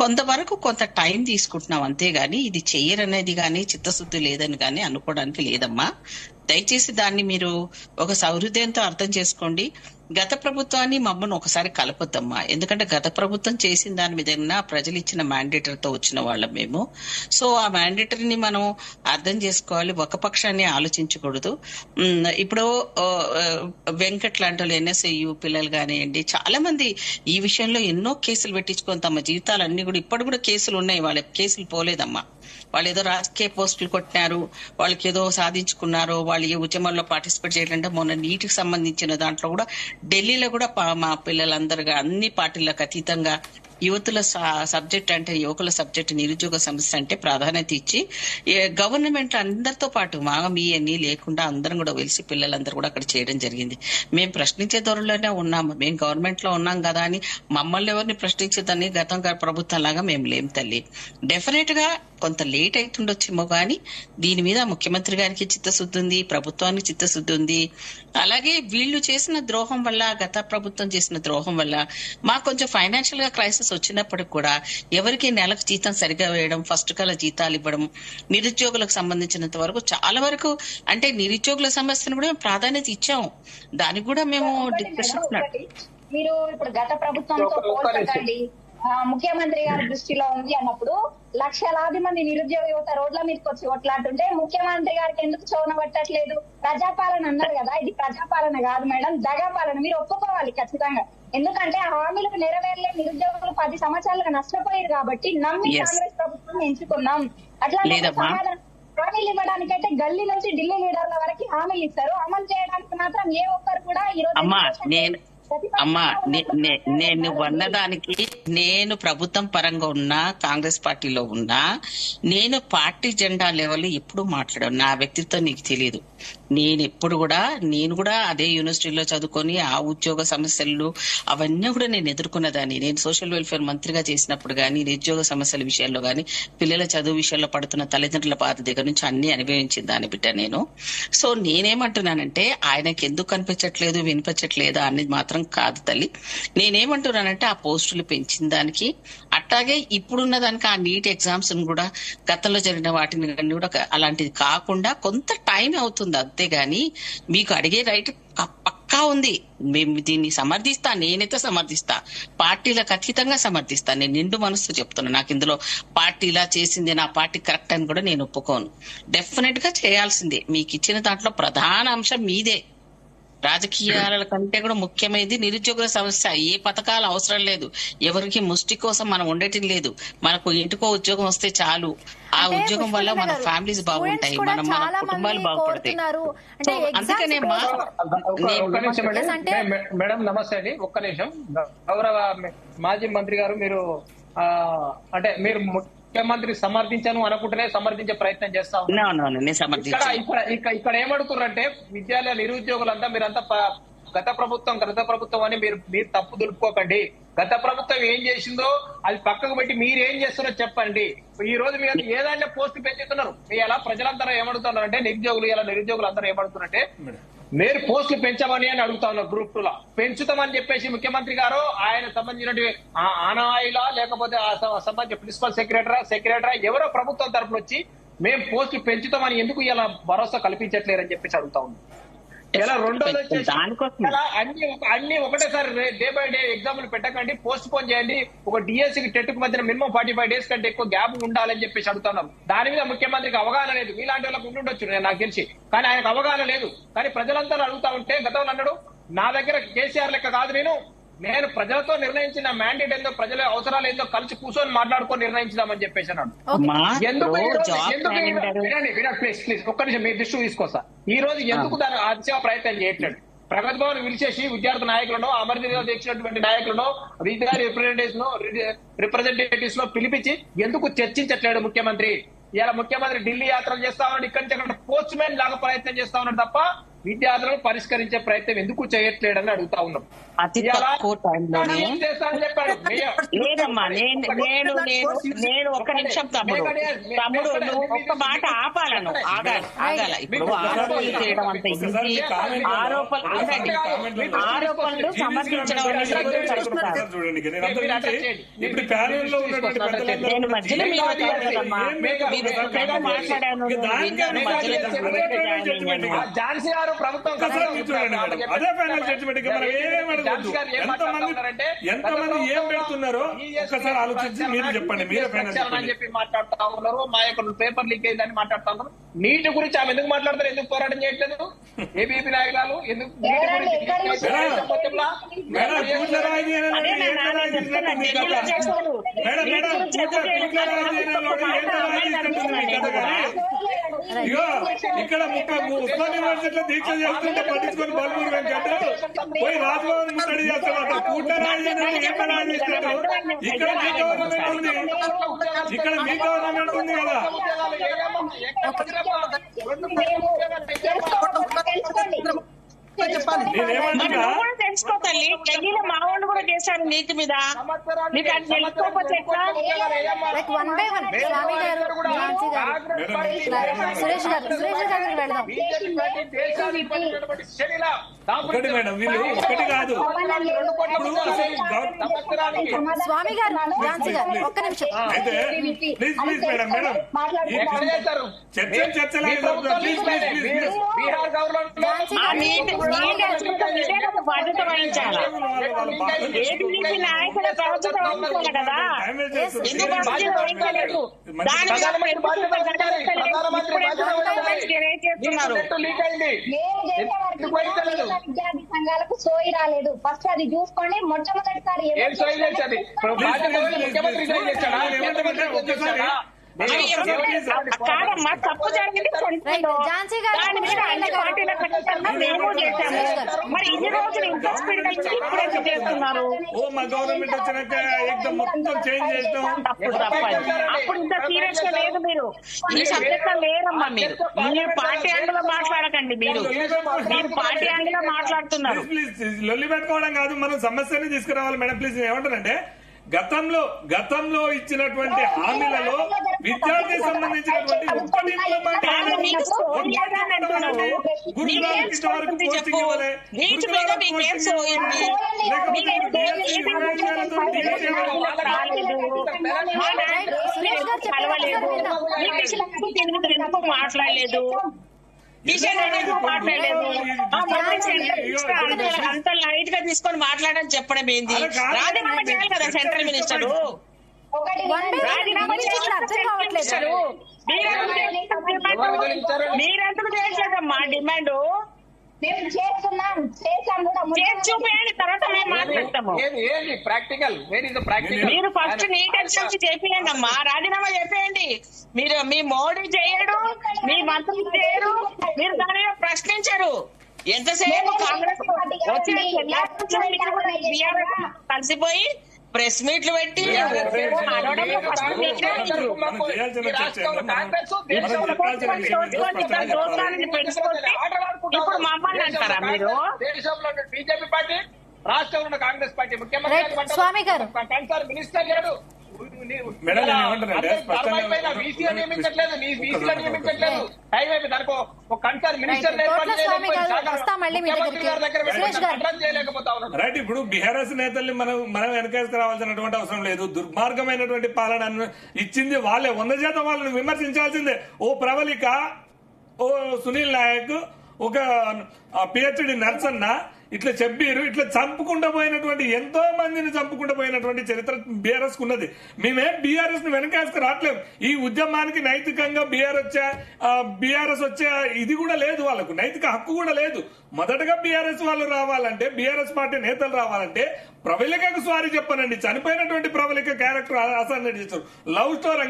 కొంతవరకు కొంత టైం తీసుకుంటున్నాం, అంతేగాని ఇది చెయ్యరనేది కానీ చిత్తశుద్ధి లేదని కానీ అనుకోవడానికి లేదమ్మా. దయచేసి దాన్ని మీరు ఒక సౌహృదయంతో అర్థం చేసుకోండి. గత ప్రభుత్వాన్ని మమ్మల్ని ఒకసారి కలపొద్దమ్మా. ఎందుకంటే గత ప్రభుత్వం చేసిన దాని మీద ప్రజలు ఇచ్చిన మ్యాండేటరీతో వచ్చిన వాళ్ళం మేము. సో ఆ మ్యాండేటరీని మనం అర్థం చేసుకోవాలి, ఒక పక్షాన్ని ఆలోచించకూడదు. ఇప్పుడు వెంకట్ లాంటి వాళ్ళు NSAU పిల్లలు కానివ్వండి, చాలా మంది ఈ విషయంలో ఎన్నో కేసులు పెట్టించుకొని తమ జీవితాలన్నీ కూడా ఇప్పటి కూడా కేసులు ఉన్నాయి, వాళ్ళ కేసులు పోలేదమ్మా. వాళ్ళు ఏదో రాజకీయ పోస్టులు కొట్టినారు, వాళ్ళకి ఏదో సాధించుకున్నారు, వాళ్ళు ఏ ఉద్యమంలో పార్టిసిపేట్ చేయాలంటే మొన్న నీటికి సంబంధించిన దాంట్లో కూడా ఢిల్లీలో కూడా మా పిల్లలందరుగా అన్ని పార్టీలకు అతీతంగా యువతుల సబ్జెక్ట్ అంటే యువకుల సబ్జెక్ట్ నిరుద్యోగ సమస్య అంటే ప్రాధాన్యత ఇచ్చి గవర్నమెంట్ అందరితో పాటు మీ అన్ని లేకుండా అందరం కూడా వెలిసి పిల్లలందరూ కూడా అక్కడ చేయడం జరిగింది. మేము ప్రశ్నించే ధోరణిలోనే ఉన్నాము, మేము గవర్నమెంట్ లో ఉన్నాం కదా అని మమ్మల్ని ఎవరిని ప్రశ్నించేదని గతం ప్రభుత్వం లాగా మేము లేం తల్లి. డెఫినెట్ గా కొంత లేట్ అవుతుండొచ్చేమో గానీ దీని మీద ముఖ్యమంత్రి గారికి చిత్తశుద్ధి ఉంది, ప్రభుత్వానికి చిత్తశుద్ధి ఉంది. అలాగే వీళ్ళు చేసిన ద్రోహం వల్ల, గత ప్రభుత్వం చేసిన ద్రోహం వల్ల మాకు కొంచెం ఫైనాన్షియల్ గా క్రైసిస్ వచ్చినప్పటికి కూడా ఎవరికి నెలకు జీతం సరిగా వేయడం, ఫస్ట్ కల జీతాలు ఇవ్వడం, నిరుద్యోగులకు సంబంధించినంత వరకు చాలా వరకు అంటే నిరుద్యోగుల సమస్యను కూడా మేము ప్రాధాన్యత ఇచ్చాము. దానికి కూడా మేము డిస్కషన్. మీరు ఇప్పుడు గత ప్రభుత్వంతో పోల్చకండి. ముఖ్యమంత్రి గారి దృష్టిలో ఉంది అన్నప్పుడు లక్షలాది మంది నిరుద్యోగ యువత రోడ్ల మీదకి వచ్చి కొట్లాడుతుంటే ముఖ్యమంత్రి గారికి ఎందుకు చోన పట్టట్లేదు? ప్రజాపాలన అన్నారు కదా, ఇది ప్రజాపాలన కాదు మేడం, దగాపాలన. మీరు ఒప్పుకోవాలి ఖచ్చితంగా. ఎందుకంటే హామీలు నెరవేరలే, నిరుద్యోగులు 10 సంవత్సరాలుగా నష్టపోయారు కాబట్టి నమ్మి కాంగ్రెస్ ప్రభుత్వం ఎంచుకున్నాం. అట్లా సమాధానం హామీలు ఇవ్వడానికైతే గల్లీ నుంచి ఢిల్లీ లీడర్ల వరకు హామీలు ఇస్తారు, అమలు చేయడానికి మాత్రం ఏ ఒక్కరు కూడా ఈ రోజు. నేను అన్నదానికి, నేను ప్రభుత్వం పరంగా ఉన్నా, కాంగ్రెస్ పార్టీలో ఉన్నా, నేను పార్టీ జెండా లెవెల్ ఎప్పుడు మాట్లాడాను. నా వ్యక్తిత్వం నీకు తెలియదు. నేను కూడా అదే యూనివర్సిటీలో చదువుకొని ఆ ఉద్యోగ సమస్యలు అవన్నీ కూడా నేను ఎదుర్కొన్నదాన్ని. నేను సోషల్ వెల్ఫేర్ మంత్రిగా చేసినప్పుడు గానీ, నిరుద్యోగ సమస్యల విషయాల్లో గానీ, పిల్లల చదువు విషయాల్లో పడుతున్న తల్లిదండ్రుల బాధ దగ్గర నుంచి అన్ని అనుభవించింది దాని బిడ్డ నేను. సో నేనేమంటున్నానంటే ఆయనకి ఎందుకు కనిపించట్లేదు, వినిపించట్లేదా అనేది మాత్రం కాదు తల్లి. నేనేమంటున్నానంటే ఆ పోస్టులు పెంచిన దానికి, అట్లాగే ఇప్పుడున్న దానికి ఆ నీట్ ఎగ్జామ్స్ కూడా గతంలో జరిగిన వాటిని కూడా అలాంటిది కాకుండా కొంత టైం అవుతుంది అంతేగాని మీకు అడిగే రైట్ పక్కా ఉంది. మేము దీన్ని సమర్థిస్తా, నేనైతే సమర్థిస్తా, పార్టీలకు అతీతంగా సమర్థిస్తా. నేను నిండు మనసుతో చెప్తున్నా. నాకు ఇందులో పార్టీలా చేసింది నా పార్టీ కరెక్ట్ అని కూడా నేను ఒప్పుకోను. డెఫినెట్ గా చేయాల్సిందే. మీకు ఇచ్చిన దాంట్లో ప్రధాన అంశం మీదే. రాజకీయాల కంటే కూడా ముఖ్యమైనది నిరుద్యోగుల సమస్య. ఏ పథకాలు అవసరం లేదు, ఎవరికి ముష్టి కోసం మనం ఉండటం లేదు. మనకు ఇంటికో ఉద్యోగం వస్తే చాలు. ఆ ఉద్యోగం వల్ల మన ఫ్యామిలీస్ బాగుంటాయి, మన కుటుంబాలు బాగుపడతాయి. అందుకనే మేడం నమస్తే అండి, ఒక్క నిమిషం. గౌరవ మాజీ మంత్రి గారు, మీరు అంటే మీరు ముఖ్యమంత్రి సమర్థించను అనుకుంటేనే సమర్థించే ప్రయత్నం చేస్తా ఉన్నారు. ఇక్కడ ఏమడుతున్నారంటే విద్యాలయ నిరుద్యోగులంతా మీరంతా గత ప్రభుత్వం అని మీరు తప్పు దులుపుకోకండి. గత ప్రభుత్వం ఏం చేసిందో అది పక్కకు పెట్టి మీరు ఏం చేస్తున్నారో చెప్పండి. ఈ రోజు మీరు ఏదైనా పోస్టులు పెంచుతున్నారు. మీ ఎలా ప్రజలందరూ ఏమడుతున్నారంటే, నిరుద్యోగులు అందరూ ఏమడుతున్నారంటే మీరు పోస్టులు పెంచమని అని అడుగుతా ఉన్నారు. గ్రూప్ 2 పెంచుతామని చెప్పేసి ముఖ్యమంత్రి గారు ఆయన సంబంధించినటువంటి ఆనాయిలా లేకపోతే సంబంధించిన ప్రిన్సిపల్ సెక్రటరీ ఎవరో ప్రభుత్వం తరఫున వచ్చి మేము పోస్టులు పెంచుతామని ఎందుకు ఇలా భరోసా కల్పించట్లేరని చెప్పేసి అడుగుతా ఉన్నాం. ఇలా రెండోది వచ్చేసి అన్ని ఒకటేసారి డే బై డే ఎగ్జామ్లు పెట్టకండి, పోస్ట్ పోన్ చేయండి. ఒక డిఎస్సికి టెట్కు మధ్యన మినిమం 45 days కంటే ఎక్కువ గ్యాప్ ఉండాలని చెప్పేసి అడుగుతున్నారు. దాని మీద ముఖ్యమంత్రికి అవగాహన లేదు. మీలాంటి వాళ్ళకు ఉండుండొచ్చు నాకు తెలిసి, కానీ ఆయనకు అవగాహన లేదు. కానీ ప్రజలంతా అడుగుతా ఉంటే గతంలో అన్నాడు, నా దగ్గర కేసీఆర్ లెక్క కాదు, నేను ప్రజలతో నిర్ణయించిన మ్యాండేట్ ఏందో, ప్రజల అవసరాలు ఏందో కలిసి కూర్చొని మాట్లాడుకొని నిర్ణయించుదామని చెప్పేసి అన్నాడు. ప్లీజ్ ఒక్క నిమిషం మీ దృష్టి తీసుకొస్తా. ఈ రోజు ఎందుకు దాని అతిశయ ప్రయత్నం చేయట్లేదు? ప్రగతి భవన్ పిలిచేసి విద్యార్థి నాయకులను, అమరదీగా తెచ్చినటువంటి నాయకులను, విద్యార్థి రిప్రజెంటేటివ్స్ లో పిలిపించి ఎందుకు చర్చించట్లేడు ముఖ్యమంత్రి? ఇలా ముఖ్యమంత్రి ఢిల్లీ యాత్రలు చేస్తా ఉన్నాడు, ఇక్కడి నుంచి అక్కడ పోస్ట్ మ్యాన్ లాగా ప్రయత్నం చేస్తా ఉన్నాడు తప్ప విద్యార్థులను పరిష్కరించే ప్రయత్నం ఎందుకు చేయట్లేడని అడుగుతా ఉన్నాం. అతి తక్కువ టైంలోనే లేదమ్మా. నేను ఒక్క నిమిషం తమ్ముడు నువ్వు ఒక్క మాట ఆపాలను ఆగాల. ఇప్పుడు ఆరోపణలు చేయడం అంత ఈజీ. ఆరోపణలు సమర్థించడం నేను మధ్యలో మీరు వచ్చారు కదమ్మా, మీరు మాట్లాడాను ఝాన్సీ గారు ప్రభుత్వం అదే ఫైనల్ జడ్జిమెంట్. ఎంతమంది ఏం పెడుతున్నారో ఒక్కసారి ఆలోచించి మీరు చెప్పండి. మీరే ఫైనల్ అని చెప్పి మాట్లాడుతా ఉన్నారు. మా యొక్క పేపర్ లీకేజ్ అని మాట్లాడుతా ఉన్నారు. నీటి గురించి ఆమె ఎందుకు మాట్లాడతారు? ఎందుకు పోరాటం చేయట్లేదు? ఏబీపీ నాయకులు ఎందుకు ఇక్కడ ఉస్మాన్ యూనివర్సిటీలో దీక్ష చేస్తుంటే పట్టించుకొని బల్మూరు వెంకట పోయి రాజ్భవన్ ముట్టడి చేస్తున్నారు. ఇక్కడ మీ గవర్నమెంట్ ఉంది, ఇక్కడ మీ గవర్నమెంట్ ఉంది కదా. చెప్పాలి. నువ్వు కూడా తెలుసుకో తల్లి, ఢిల్లీలో మా వాళ్ళు కూడా చేశారు నీటి మీద, నీకు అది తెలుసుకోకపోతే ఎట్లా? లైక్ వన్ బై వన్ స్వామి గారు, ఝాన్సీ గారు, సురేష్ గారు వెళ్దాం. ఒకటి మేడం, వీళ్ళు ఒకటి కాదు. స్వామి గారు, ఝాన్సీ గారు ఒక్క నిమిషం. అయితే ప్లీజ్ మేడం చర్చలాగా బీహార్ గవర్నమెంట్ బాధ్యత వహించాలి. ఏబీవీపీ నాయకుల బాధ్యత వహించాలి కదా, ఎందుకు బాధ్యత వహించలేదు? దాని విద్యార్థి సంఘాలకు సోయి రాలేదు. ఫస్ట్ అది చూసుకోండి. మొట్టమొదటిసారి కాదమ్మా, తప్పు జరిగింది దాని మీద అన్ని పార్టీల ఖచ్చితంగా మేము చేశాము. మరి ఇన్ని రోజులు ఇంట్రెస్ట్ పెట్టి ఇప్పుడు ఎందుకు చేస్తున్నారు? మా గవర్నమెంట్ వచ్చినాక మొత్తం చేంజ్ చేస్తాం. తప్పు అప్పుడు ఇంత సీరియస్ గా లేదు. మీరు ఈ సబ్జెక్ట్ లేరమ్మా. మీరు పార్టీ యాంగిల్ మాట్లాడకండి. మీరు పార్టీ యాంగిల్ మాట్లాడుతున్నారు. ప్లీజ్ లొల్లి పెట్టుకోవడం కాదు, మనం సమస్యని తీసుకురావాలి మేడం. ప్లీజ్ ఏమంటానంటే, గతంలో ఇచ్చినటువంటి హామీలలో విద్యార్థికి సంబంధించినటువంటి ఒక్కటి మాట్లాడలేదు, అంత లైట్ గా తీసుకొని మాట్లాడని చెప్పడం ఏంది? రాజీనామా చేయాలి కదా సెంట్రల్ మినిస్టర్. రాజీనామా చేయాలి. మీరెందుకు చేయట్లేదమ్మా డిమాండ్? చూపించండి, తర్వాత మేము మాట్లాడతాము. మీరు ఫస్ట్ నీట్ ఎగ్జామ్స్ చేపియండి అమ్మా, రాజీనామా చేపియండి. మీరు మీ మోడీ చేయడు, మీ మంత్రులు చేయరు, మీరు దాని ప్రశ్నించరు. ఎంతసేపు కాంగ్రెస్ కలిసిపోయి ప్రెస్ మీట్లు పెట్టి ఇప్పుడు మమ్మల్ని అంటారా మీరు? బీజేపీ పార్టీ, రాష్ట్రంలో ఉన్న కాంగ్రెస్ పార్టీ ముఖ్యమంత్రి స్వామి గారు మినిస్టర్ గారు నియమించట్లేదు, నియమించట్లేదు. టైం అయిపోయింది అనుకో. ఒక కన్సర్న్ మినిస్టర్ రైట్. ఇప్పుడు బీఆర్ఎస్ నేతల్ని మనం వెనకేసుకు రావాల్సినటువంటి అవసరం లేదు. దుర్మార్గమైనటువంటి పాలన ఇచ్చింది వాళ్ళే. 100% వాళ్ళని విమర్శించాల్సిందే. ఓ ప్రవళిక, ఓ సునీల్ నాయక్, ఒక పిహెచ్డి నర్సన్న ఇట్లా చెప్పారు. ఇట్లా చంపుకుంటూ పోయినటువంటి ఎంతో మందిని చంపుకుంటూ పోయినటువంటి చరిత్ర బీఆర్ఎస్ ఉన్నది. మేమేం బీఆర్ఎస్ ని వెనకేసుకు రావట్లేదు. ఈ ఉద్యమానికి నైతికంగా బీఆర్ఎస్ వచ్చే ఇది కూడా లేదు, వాళ్ళకు నైతిక హక్కు కూడా లేదు. మొదటగా బీఆర్ఎస్ వాళ్ళు రావాలంటే, బీఆర్ఎస్ పార్టీ నేతలు రావాలంటే ప్రవళికకు సారీ చెప్పనండి. చనిపోయినటువంటి ప్రవళిక క్యారెక్టర్ అసలు చేశారు, లవ్ స్టోరీ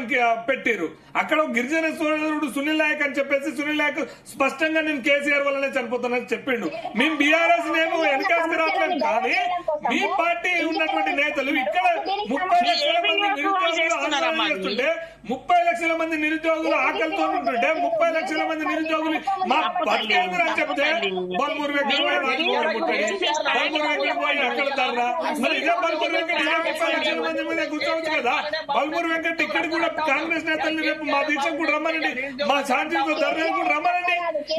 పెట్టారు. అక్కడ గిరిజన సోదరుడు సునీల్ నాయక్ అని చెప్పేసి, సునీల్ నాయక్ స్పష్టంగా నేను కేసీఆర్ వల్లనే చనిపోతానని చెప్పిండు. మేము బీఆర్ఎస్ నేమో వెనకేసుకు రావట్లేదు. కానీ మీ పార్టీ ఉన్నటువంటి నేతలు ఇక్కడ 30 లక్షల మంది నిరుద్యోగులు ఆందోళన చేస్తుంటే, 30 లక్షల మంది నిరుద్యోగులు ఆకలితో ఉంటుంటే, 30 లక్షల మంది నిరుద్యోగులు మా బతికేంద్ర అని చెప్తే బల్మూరు వెంకట అక్కడ ధర్నా. మరి ఇదే బల్మూరు వెంకట 30 లక్షల మంది మీద కూర్చోవచ్చు కదా. బల్మూరు వెంకట ఇక్కడ కూడా కాంగ్రెస్ నేతల్ని రేపు మా దీక్షకు కూడా రమ్మనండి, మా శాంతియుత ధర్నాలు కూడా రమ్మనండి.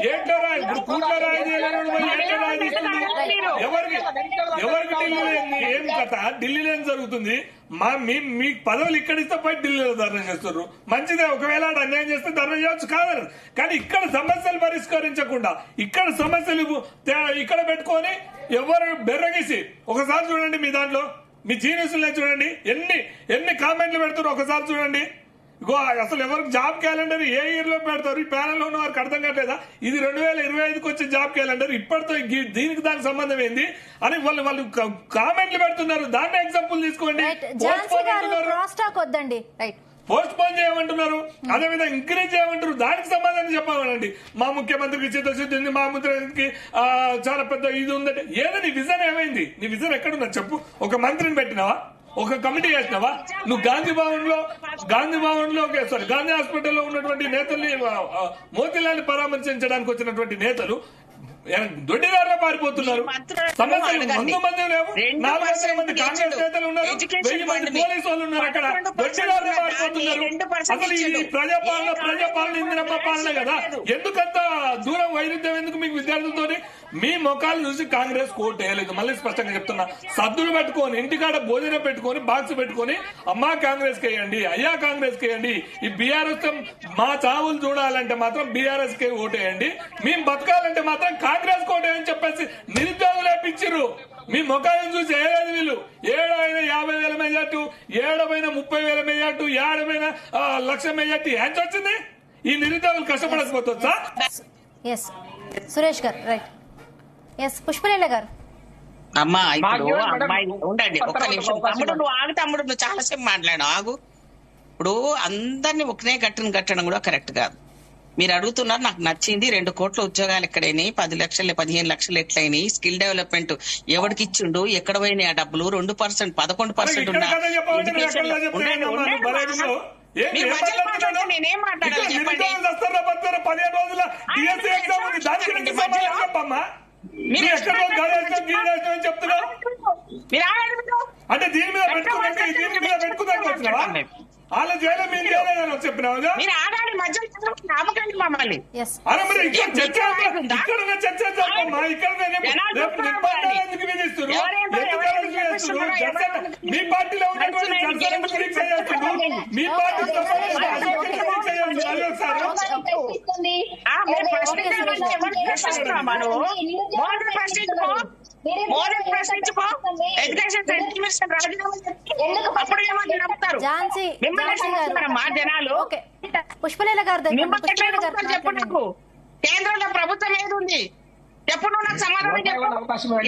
ఏంటో రాయి ఇప్పుడు కూట్ల రాయి ఏంటో రాయి తీస్తుంది. ఎవరికి ఢిల్లీలో ఏం కథ? ఢిల్లీలో ఏం జరుగుతుంది? మీ పదవులు ఇక్కడ ఇస్తే పోయి ఢిల్లీలో ధర్నా చేస్తున్నారు. మంచిదే, ఒకవేళ అన్యాయం చేస్తే ధర్నా చేయవచ్చు కాదని. కానీ ఇక్కడ సమస్యలు పరిష్కరించకుండా, ఇక్కడ సమస్యలు ఇక్కడ పెట్టుకొని ఎవరు బెర్రగేసి, ఒకసారి చూడండి మీ దాంట్లో మీ జీనియస్లే చూడండి ఎన్ని కామెంట్లు పెడుతున్నారు. ఒకసారి చూడండి. ఇగో అసలు ఎవరికి జాబ్ క్యాలెండర్ ఏ ఇయర్ లో పెడతారు? ఈ ప్యానల్ లో ఉన్న వారికి అర్థం కావట్లేదా? ఇది 2025కి వచ్చే జాబ్ క్యాలెండర్, ఇప్పటితో దీనికి దానికి సంబంధం ఏంది అని వాళ్ళు కామెంట్లు పెడుతున్నారు. దాన్ని ఎగ్జాంపుల్ తీసుకోండి. పోస్ట్ పోన్ చేయమంటున్నారు, అదేవిధంగా ఎంకరేజ్ చేయమంటారు. దానికి సమాధానం చెప్పాలండి. మా ముఖ్యమంత్రికి చిత్తశుద్ధి ఉంది, మా ముఖ్యమంత్రికి చాలా పెద్ద ఇది ఉందంటే ఏదో నీ విజన్ ఏమైంది? నీ విజన్ ఎక్కడున్నా చెప్పు. ఒక మంత్రిని పెట్టినావా? ఒక కమిటీ చేసినావా? నువ్వు గాంధీ భవన్ లో గాంధీ హాస్పిటల్లో ఉన్నటువంటి నేతల్ని, మోతీలాల్ని పరామర్శించడానికి వచ్చినటువంటి నేతలు దొడ్డిదారులో పారిపోతున్నారు. సమస్యలు 100 మంది లేవు, 400 మంది కాంగ్రెస్ నేతలు ఉన్నారు, 1000 మంది పోలీసు వాళ్ళు ఉన్నారు. అక్కడ దొడ్డిదారులో పారిపోతున్నారు. అసలు ఇది ప్రజాపాలన ఇందిరమ్మ పాలన కదా. ఎందుకంత దూరం వైరుధ్యం ఎందుకు మీకు విద్యార్థులతో? మీ ముఖాలు చూసి కాంగ్రెస్ కోట్ వేయలేదు. మళ్ళీ స్పష్టంగా చెప్తున్నా, సద్దులు పెట్టుకొని ఇంటికాడ భోజనం పెట్టుకొని బాక్స్ పెట్టుకొని అమ్మా కాంగ్రెస్ కి వేయండి, అయ్యా కాంగ్రెస్ కి వేయండి, ఈ బీఆర్ఎస్ మా చావులు చూడాలంటే మాత్రం బీఆర్ఎస్ కి ఓటేయండి, మేము బతకాలంటే మాత్రం కాంగ్రెస్ కోటేయని చెప్పేసి నిరుద్యోగులు పిచ్చిరు. మీ ముఖాలను చూసి ఏడాది వీళ్ళు 7,50,000 మెజార్టీ, 30,000 మెజార్టీ, 1,00,000 మెజార్టీ ఎంత వచ్చింది? ఈ నిరుద్యోగులు కష్టపడకపోతుందా? సురేష్ గారు రైట్. పుష్పలీల గారు. అమ్మా ఇప్పుడు అమ్మాయి ఉండండి ఒక్క నిమిషం. తమ్ముడు నువ్వు ఆగు, తమ్ముడు నువ్వు చాలాసేపు మాట్లాడు, ఆగు. ఇప్పుడు అందరినీ ఒకనే కట్టడం కూడా కరెక్ట్ కాదు. మీరు అడుగుతున్నారు, నాకు నచ్చింది 2 కోట్ల ఉద్యోగాలు ఎక్కడైనాయి, 10 లక్షలు 15 లక్షలు ఎట్లయినాయి, స్కిల్ డెవలప్మెంట్ ఎవరికి ఇచ్చిండు, ఎక్కడ పోయినాయి ఆ డబ్బులు, 2% 11% ఉన్న నేనేం మాట్లాడాలి చెప్పండి. అంటే దీని మీద పెట్టుకున్నా వాళ్ళ జైలు మేము చేయలేదని చెప్పినావు. మీరు ఆడాలి మధ్యలో ఆపకండి మమ్మల్ని. ఇక్కడ చర్చ చెప్పమ్మా, ఇక్కడ ఎందుకు విధిస్తున్నారు? మీ పార్టీలో ఉన్నటువంటి మీ పార్టీ మా జనాలు పుష్పలీల గారు చెప్పు, కేంద్రంలో ప్రభుత్వం ఏది ఉంది చెప్పు, నువ్వు నాకు సమాధానం చెప్పు.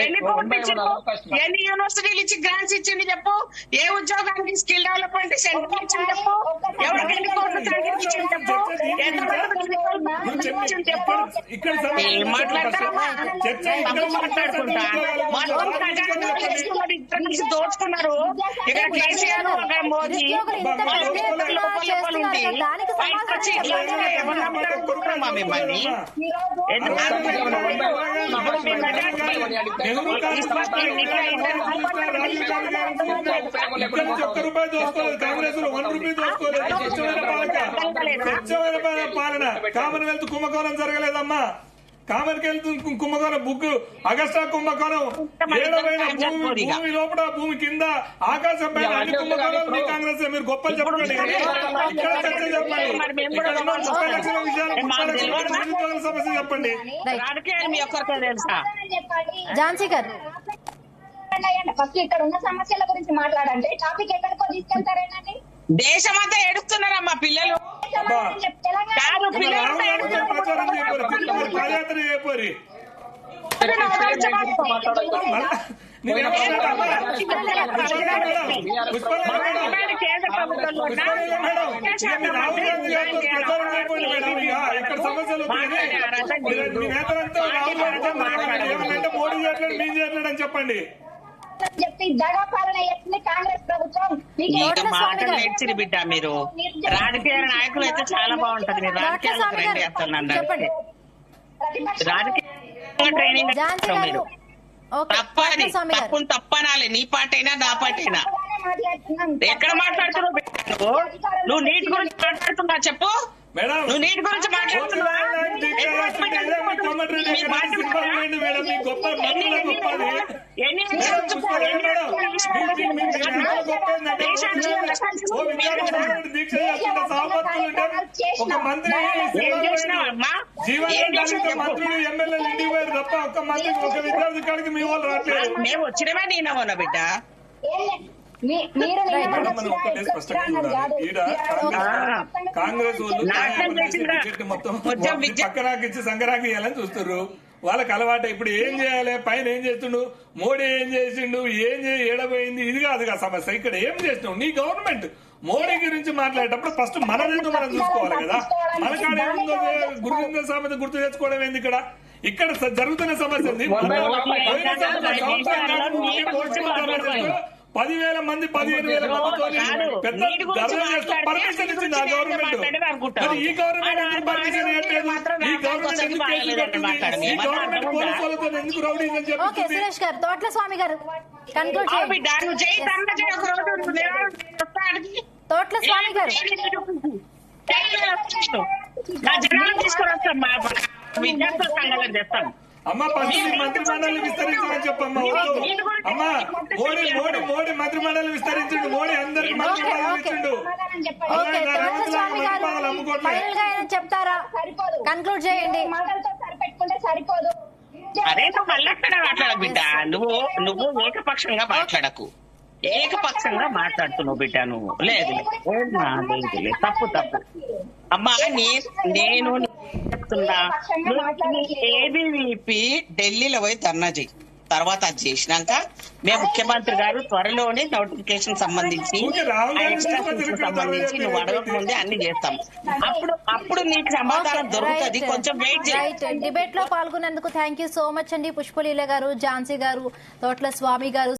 ఎన్ని కోట్లు ఇచ్చిండు, ఎన్ని యూనివర్సిటీలు ఇచ్చి గ్రాంట్స్ ఇచ్చింది చెప్పు, ఏ ఉద్యోగానికి స్కిల్ డెవలప్మెంట్ సెంటర్ ఇచ్చింది చెప్పు, ఎవరికి ఎన్ని కోట్లు ఇచ్చింది చెప్పు, చెప్పు. ఏం మాట్లాడతారమ్మా? మాట్లాడుకుంటా దోచుకున్నారు. ఇక్కడ కేసీఆర్, అక్కడ మోదీ ఎవరన్నా మిమ్మల్ని ₹1 దోసుకోలేదు, కాంగ్రెస్ లో ₹1 దోసుకోలేదు. స్వచ్ఛమైన పాలన. కామన్వెల్త్ కుంభకోణం జరగలేదమ్మా. కామన్వెల్త్ కుంభకోణం, బుక్ అగస్టా కుంభకోణం, ఏడవైన భూమి లోపల భూమి కింద ఆకాశం పైన అన్ని కుంభకోణాలు మీ కాంగ్రెస్. మీరు గొప్పలు చెప్పండి, ఇక్కడ చర్చ చెప్పండి, ఇక్కడ 30 లక్షల విషయాలు, 30 లక్షల నిరుద్యోగుల సమస్య చెప్పండి. ఝాన్సీ గారు ఫస్ట్ ఇక్కడ ఉన్న సమస్యల గురించి మాట్లాడండి, టాపిక్ ఎక్కడికో తీసుకెళ్తారేనండి. దేశమంతా ఏడుస్తున్నారమ్మా పిల్లలు. ప్రచారం చేయపోరు, పాదయాత్ర చేయపోరి. ఎక్కడ సమస్యలు మీ నేతలంతా ఏమంటే మోడీ చేయట్లేదు, మేము చేయట్లేదు అని చెప్పండి. చెప్పి దగా పాలన చేస్తుంది కాంగ్రెస్ ప్రభుత్వం. మాటలు నేర్చిరి బిడ్డ, మీరు రాజకీయ నాయకులు అయితే చాలా బాగుంటది. మీరు రాజకీయాలకు రండి, అసలు నన్ను రాజకీయ ట్రైనింగ్ మీరు తప్పది, తప్పును తప్పనాలి. నీ పాటైనా నా పాటైనా ఎక్కడ మాట్లాడుతున్నావు? నువ్వు నీటి గురించి మాట్లాడుతున్నా చెప్పు, నువ్వు నీటి గురించి మాట్లాడుతున్నా. ఒక మంత్రి మంత్రులు ఎమ్మెల్యేలు ఇంటికి పోయారు తప్ప ఒక్క మంత్రి ఒక విద్యార్థి కాడికి మీ వాళ్ళు రావట్లేదు. మేము వచ్చినమే నేనమన్నా బిడ్డ. కాంగ్రెస్ వాళ్ళు మొత్తం పక్కరాకిచ్చి సంకరాకి ఇవ్వాలని చూస్తున్నారు. వాళ్ళకి అలవాటు. ఇప్పుడు ఏం చేయాలి, పైన ఏం చేస్తుండు, మోడీ ఏం చేసిండు, ఏం ఏడబోయింది, ఇది కాదుగా సమస్య. ఇక్కడ ఏం చేసినావు? నీ గవర్నమెంట్ మోడీ గురించి మాట్లాడేటప్పుడు ఫస్ట్ మనదేందో మనం చూసుకోవాలి కదా. మన కాడ ఏముందో గురువింద సామెత గుర్తు తెచ్చుకోవడం ఏంది? ఇక్కడ జరుగుతున్న సమస్య 10,000 మంది 15,000 మందితోని పెద్ద ధర్నా చేస్తే పర్మిషన్ ఇచ్చింది ఆ గవర్నమెంట్. మరి ఈ గవర్నమెంట్ ఎందుకు పర్మిషన్ ఇవ్వట్లేదు? ఈ గవర్నమెంట్ ఎందుకు కేసులు పెడుతుంది? ఈ గవర్నమెంట్ పోలీసులతో ఎందుకు రౌడీజం ఓకే చెప్తుంది? సురేష్ గారు, తోట్ల స్వామి గారు కన్క్లూడ్ చేయండి. తోట్ల స్వామి గారు విద్యార్థుల సంఘాలను తెస్తాం. అమ్మ ఫస్ట్ మంత్రి మండలి విస్తరించమని చెప్పమ్మా. అమ్మా మోడీ మంత్రి మండలి విస్తరించండు. మోడీ అందరికి మంత్రి పదవులు ఇచ్చిండు. ఓకే తోట్ల స్వామి గారు ఫైనల్ గా ఏమైనా చెప్తారా? కన్క్లూడ్ చేయండి. మాటలతో సరిపెట్టుకుంటే సరిపోదు. అదే నువ్వు మళ్ళక్కడ మాట్లాడ బిడ్డ. నువ్వు ఏకపక్షంగా మాట్లాడకు. ఏకపక్షంగా మాట్లాడుతున్నావు బిడ్డ. నువ్వు లేదు తప్పు అమ్మా. నేను చెప్తున్నా, ఏబీవీపీ ఢిల్లీలో పోయి ధర్నా చేయి. తర్వాత అది చేసినాక మేము ముఖ్యమంత్రి గారు త్వరలోనే నోటిఫికేషన్ సంబంధించి నువ్వు అడగక ముందే అన్ని చేస్తాం. అప్పుడు నీకు సమాధానం దొరుకుతుంది. కొంచెం వెయిట్ చేయి. డిబేట్ లో పాల్గొన్నందుకు థ్యాంక్ యూ సో మచ్ అండి. పుష్పలీల గారు, ఝాన్సీ గారు, తోట్ల స్వామి గారు.